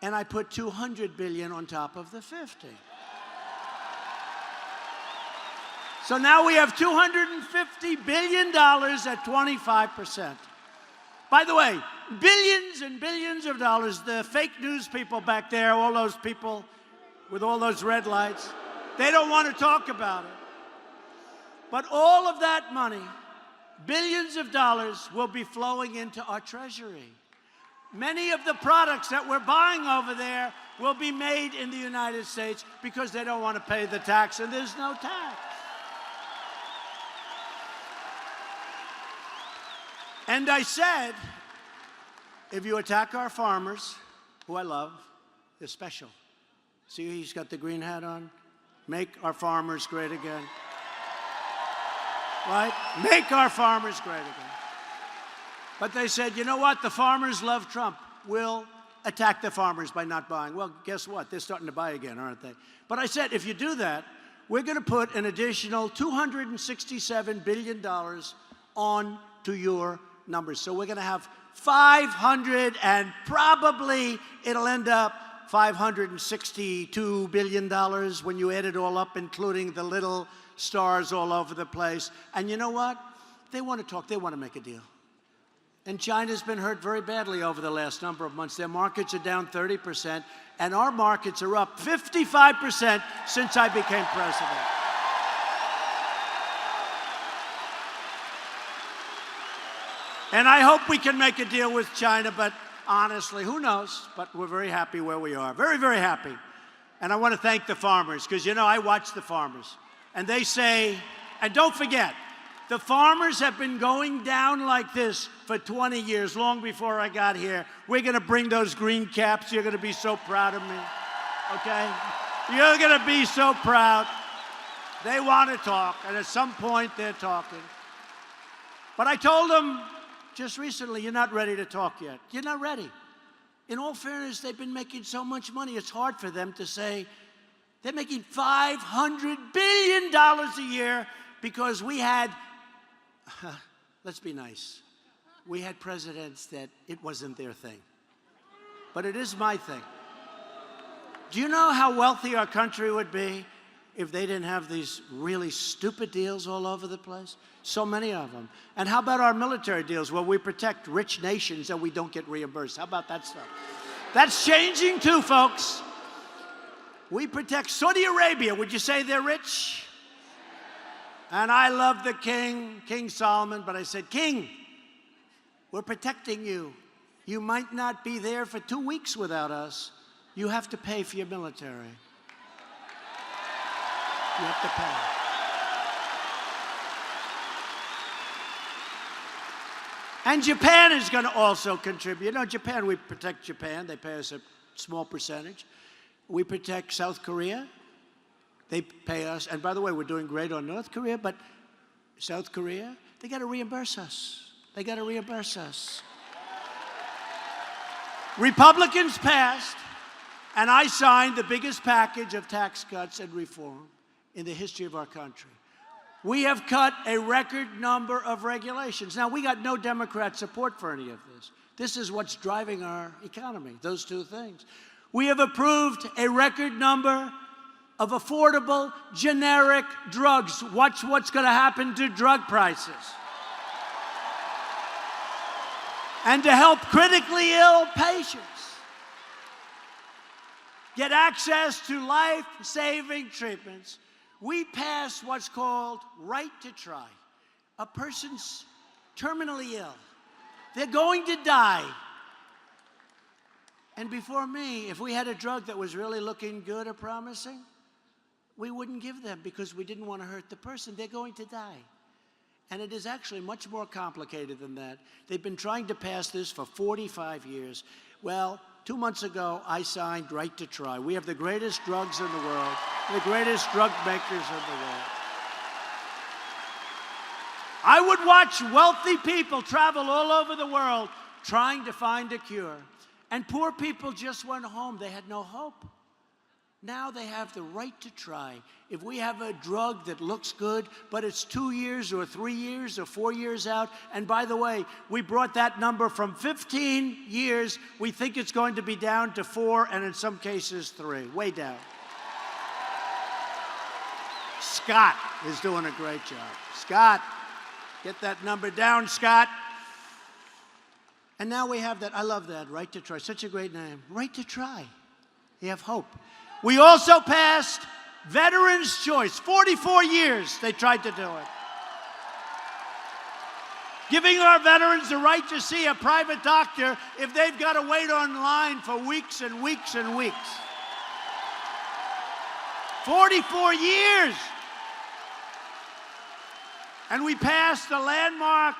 and I put 200 billion on top of the 50. So now we have $250 billion at 25%. By the way, billions and billions of dollars, the fake news people back there, all those people with all those red lights, they don't want to talk about it. But all of that money, billions of dollars, will be flowing into our treasury. Many of the products that we're buying over there will be made in the United States because they don't want to pay the tax, and there's no tax. And I said, if you attack our farmers, who I love, they're special. See, he's got the green hat on. Make our farmers great again. Right? Make our farmers great again. But they said, you know what? The farmers love Trump. We'll attack the farmers by not buying. Well, guess what? They're starting to buy again, aren't they? But I said, if you do that, we're going to put an additional $267 billion on to your numbers. So we're going to have 500, and probably it'll end up $562 billion when you add it all up, including the little stars all over the place. And you know what? They want to talk. They want to make a deal. And China's been hurt very badly over the last number of months. Their markets are down 30%, and our markets are up 55% since I became president. And I hope we can make a deal with China, but honestly, who knows? But we're very happy where we are. Very, very happy. And I want to thank the farmers, because, you know, I watch the farmers. And they say, and don't forget, the farmers have been going down like this for 20 years, long before I got here. We're going to bring those green caps. You're going to be so proud of me, okay? You're going to be so proud. They want to talk, and at some point they're talking. But I told them just recently, you're not ready to talk yet. You're not ready. In all fairness, they've been making so much money, it's hard for them to say they're making $500 billion a year because we had, let's be nice, we had presidents that it wasn't their thing. But it is my thing. Do you know how wealthy our country would be if they didn't have these really stupid deals all over the place? So many of them. And how about our military deals where we protect rich nations and we don't get reimbursed? How about that stuff? That's changing too, folks. We protect Saudi Arabia. Would you say they're rich? And I love the king, King Solomon, but I said, King, we're protecting you. You might not be there for 2 weeks without us. You have to pay for your military. You have to pay. And Japan is going to also contribute. You know, Japan, we protect Japan. They pay us a small percentage. We protect South Korea. They pay us. And by the way, we're doing great on North Korea, but South Korea, they got to reimburse us. They got to reimburse us. Republicans passed, and I signed the biggest package of tax cuts and reform in the history of our country. We have cut a record number of regulations. Now, we got no Democrat support for any of this. This is what's driving our economy, those two things. We have approved a record number of affordable, generic drugs. Watch what's going to happen to drug prices. And to help critically ill patients get access to life-saving treatments, we passed what's called right to try. A person's terminally ill. They're going to die. And before me, if we had a drug that was really looking good or promising, we wouldn't give them because we didn't want to hurt the person. They're going to die. And it is actually much more complicated than that. They've been trying to pass this for 45 years. Well, 2 months ago, I signed Right to Try. We have the greatest drugs in the world, the greatest drug makers in the world. I would watch wealthy people travel all over the world trying to find a cure. And poor people just went home. They had no hope. Now they have the right to try. If we have a drug that looks good, but it's 2 years or 3 years or 4 years out, and by the way, we brought that number from 15 years, we think it's going to be down to 4, and in some cases 3, way down. Scott is doing a great job. Scott, get that number down, Scott. And now we have that, I love that, Right to Try, such a great name. Right to Try. You have hope. We also passed Veterans' Choice. 44 years they tried to do it. Giving our veterans the right to see a private doctor if they've got to wait online for weeks and weeks and weeks. 44 years. And we passed the landmark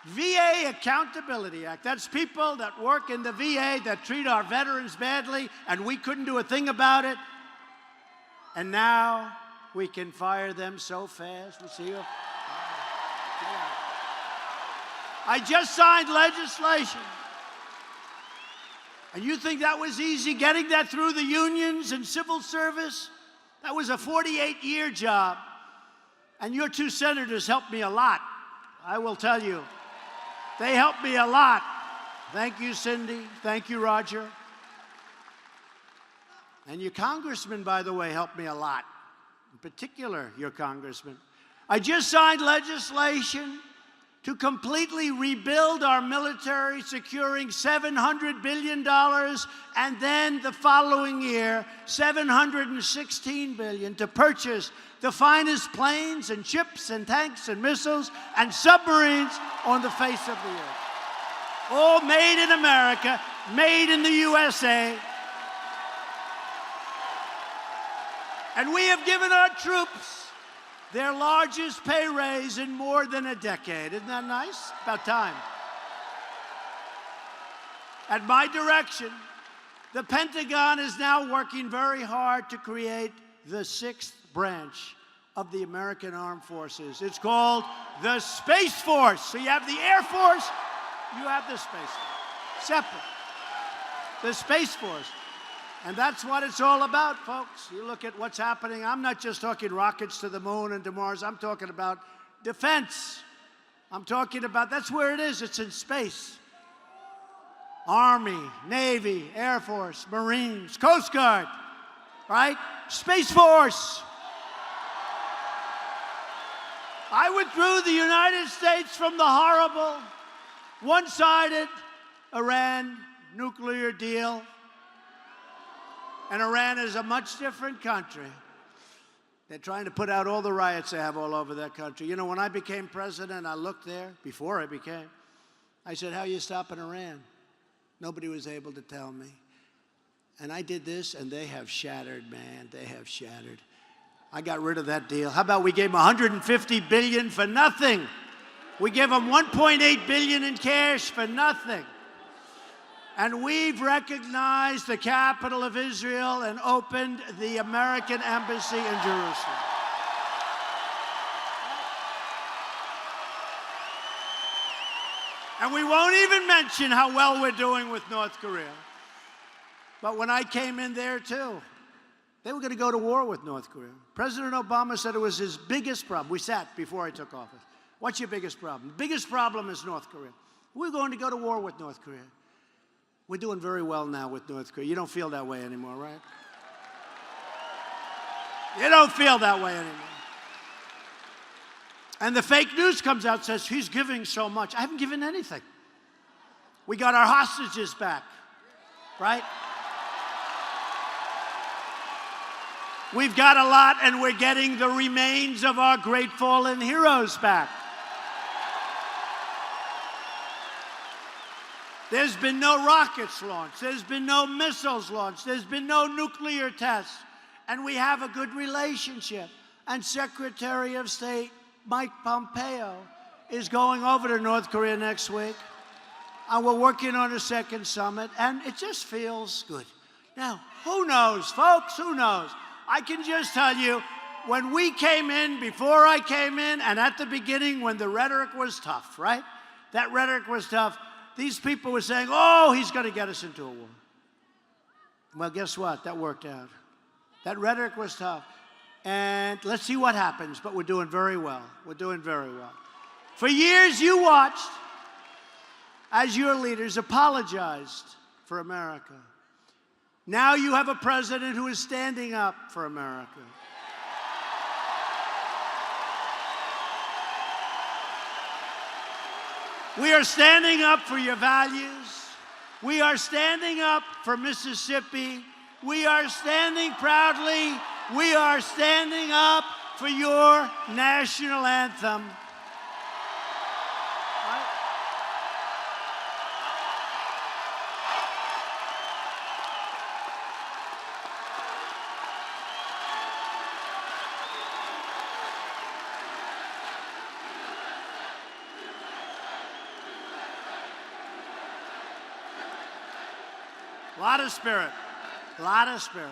VA Accountability Act. That's people that work in the VA that treat our veterans badly, and we couldn't do a thing about it. And now we can fire them so fast. We see you. I just signed legislation. And you think that was easy, getting that through the unions and civil service? That was a 48-year job. And your two senators helped me a lot, I will tell you. They helped me a lot. Thank you, Cindy. Thank you, Roger. And your congressman, by the way, helped me a lot. In particular, your congressman. I just signed legislation to completely rebuild our military, securing $700 billion, and then the following year, $716 billion to purchase the finest planes and ships and tanks and missiles and submarines on the face of the earth. All made in America, made in the USA. And we have given our troops their largest pay raise in more than a decade. Isn't that nice? About time. At my direction, the Pentagon is now working very hard to create the sixth branch of the American Armed Forces. It's called the Space Force. So you have the Air Force, you have the Space Force. Separate. The Space Force. And that's what it's all about, folks. You look at what's happening. I'm not just talking rockets to the moon and to Mars. I'm talking about defense. I'm talking about, that's where it is. It's in space. Army, Navy, Air Force, Marines, Coast Guard, right? Space Force. I withdrew the United States from the horrible, one-sided Iran nuclear deal. And Iran is a much different country. They're trying to put out all the riots they have all over that country. You know, when I became president, I looked there, before I became, I said, how are you stopping Iran? Nobody was able to tell me. And I did this, and they have shattered, man. They have shattered. I got rid of that deal. How about we gave them $150 billion for nothing? We give them $1.8 billion in cash for nothing. And we've recognized the capital of Israel and opened the American embassy in Jerusalem. And we won't even mention how well we're doing with North Korea. But when I came in there, too, they were going to go to war with North Korea. President Obama said it was his biggest problem. We sat before I took office. What's your biggest problem? The biggest problem is North Korea. We're going to go to war with North Korea. We're doing very well now with North Korea. You don't feel that way anymore, right? You don't feel that way anymore. And the fake news comes out and says, he's giving so much. I haven't given anything. We got our hostages back, right? We've got a lot, and we're getting the remains of our great fallen heroes back. There's been no rockets launched. There's been no missiles launched. There's been no nuclear tests. And we have a good relationship. And Secretary of State Mike Pompeo is going over to North Korea next week. And we're working on a second summit, and it just feels good. Now, who knows, folks? Who knows? I can just tell you, when we came in, before I came in, and at the beginning, when the rhetoric was tough, right? That rhetoric was tough. These people were saying, oh, he's going to get us into a war. Well, guess what? That worked out. That rhetoric was tough. And let's see what happens, but we're doing very well. We're doing very well. For years, you watched as your leaders apologized for America. Now you have a president who is standing up for America. We are standing up for your values. We are standing up for Mississippi. We are standing proudly. We are standing up for your national anthem. A lot of spirit, a lot of spirit.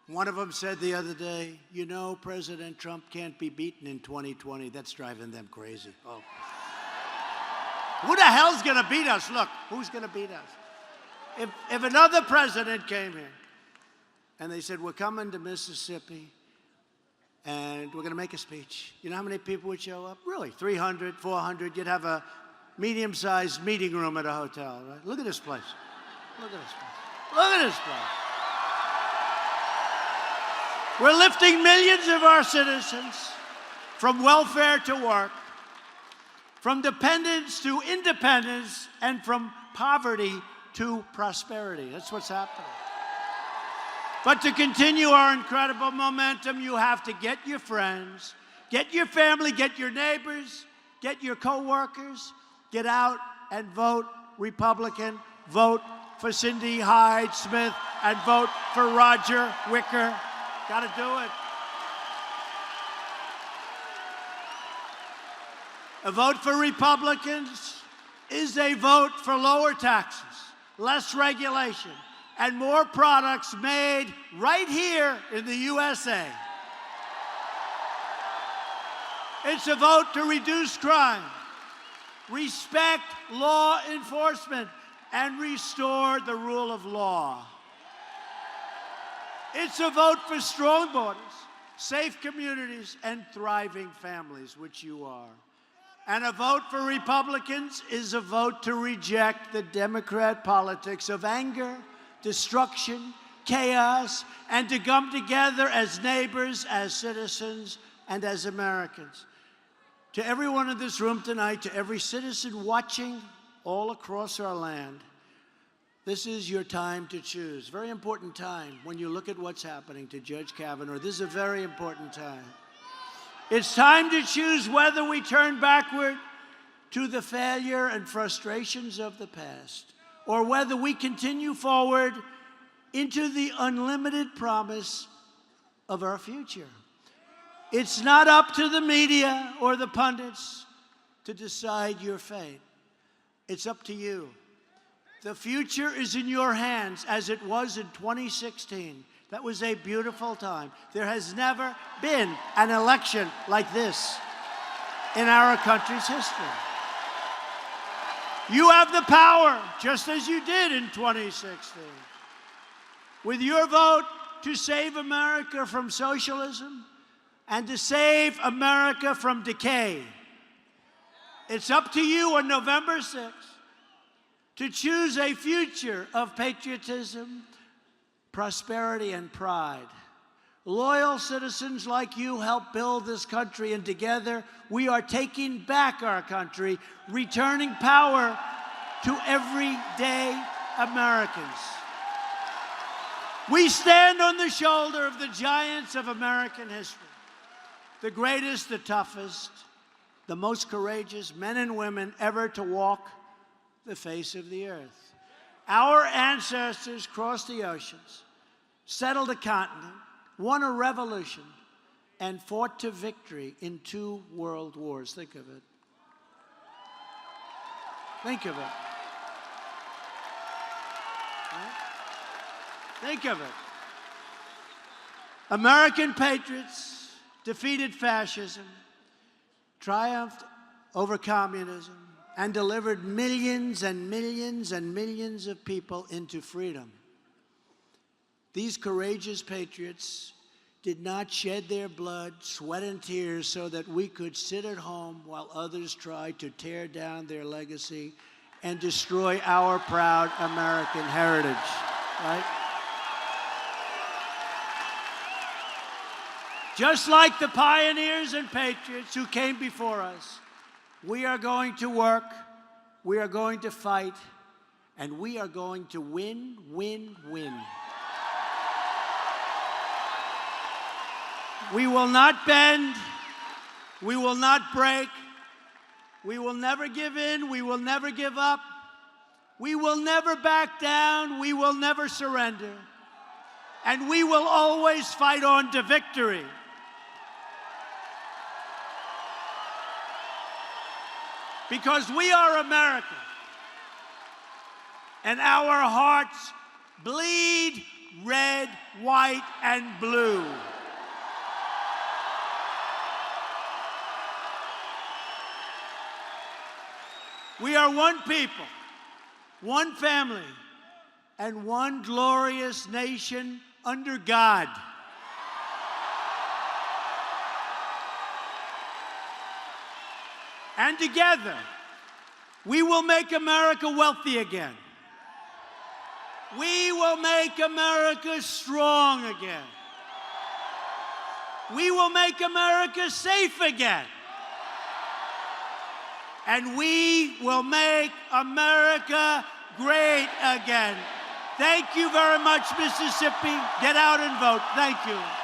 One of them said the other day, you know, President Trump can't be beaten in 2020. That's driving them crazy. Oh. Who the hell's going to beat us? Look, who's going to beat us? If another president came here and they said, we're coming to Mississippi and we're going to make a speech, you know how many people would show up? Really, 300, 400. You'd have a medium-sized meeting room at a hotel, right? Look at this place. Look at this place. Look at this place. We're lifting millions of our citizens from welfare to work, from dependence to independence, and from poverty to prosperity. That's what's happening. But to continue our incredible momentum, you have to get your friends, get your family, get your neighbors, get your co-workers, get out and vote Republican, vote for Cindy Hyde-Smith, and vote for Roger Wicker. Got to do it. A vote for Republicans is a vote for lower taxes, less regulation, and more products made right here in the USA. It's a vote to reduce crime, respect law enforcement, and restore the rule of law. It's a vote for strong borders, safe communities, and thriving families, which you are. And a vote for Republicans is a vote to reject the Democrat politics of anger, destruction, chaos, and to come together as neighbors, as citizens, and as Americans. To everyone in this room tonight, to every citizen watching all across our land, this is your time to choose. Very important time when you look at what's happening to Judge Kavanaugh. This is a very important time. It's time to choose whether we turn backward to the failure and frustrations of the past, or whether we continue forward into the unlimited promise of our future. It's not up to the media or the pundits to decide your fate. It's up to you. The future is in your hands, as it was in 2016. That was a beautiful time. There has never been an election like this in our country's history. You have the power, just as you did in 2016. With your vote to save America from socialism and to save America from decay. It's up to you on November 6th to choose a future of patriotism, prosperity, and pride. Loyal citizens like you help build this country, and together we are taking back our country, returning power to everyday Americans. We stand on the shoulder of the giants of American history, the greatest, the toughest, the most courageous men and women ever to walk the face of the earth. Our ancestors crossed the oceans, settled a continent, won a revolution, and fought to victory in 2 world wars. Think of it. Think of it. Right? Think of it. American patriots defeated fascism, triumphed over communism, and delivered millions and millions and millions of people into freedom. These courageous patriots did not shed their blood, sweat, and tears so that we could sit at home while others tried to tear down their legacy and destroy our proud American heritage, right? Just like the pioneers and patriots who came before us, we are going to work, we are going to fight, and we are going to win, win, win. We will not bend, we will not break, we will never give in, we will never give up, we will never back down, we will never surrender, and we will always fight on to victory. Because we are American, and our hearts bleed red, white, and blue. We are one people, one family, and one glorious nation under God. And together, we will make America wealthy again. We will make America strong again. We will make America safe again. And we will make America great again. Thank you very much, Mississippi. Get out and vote. Thank you.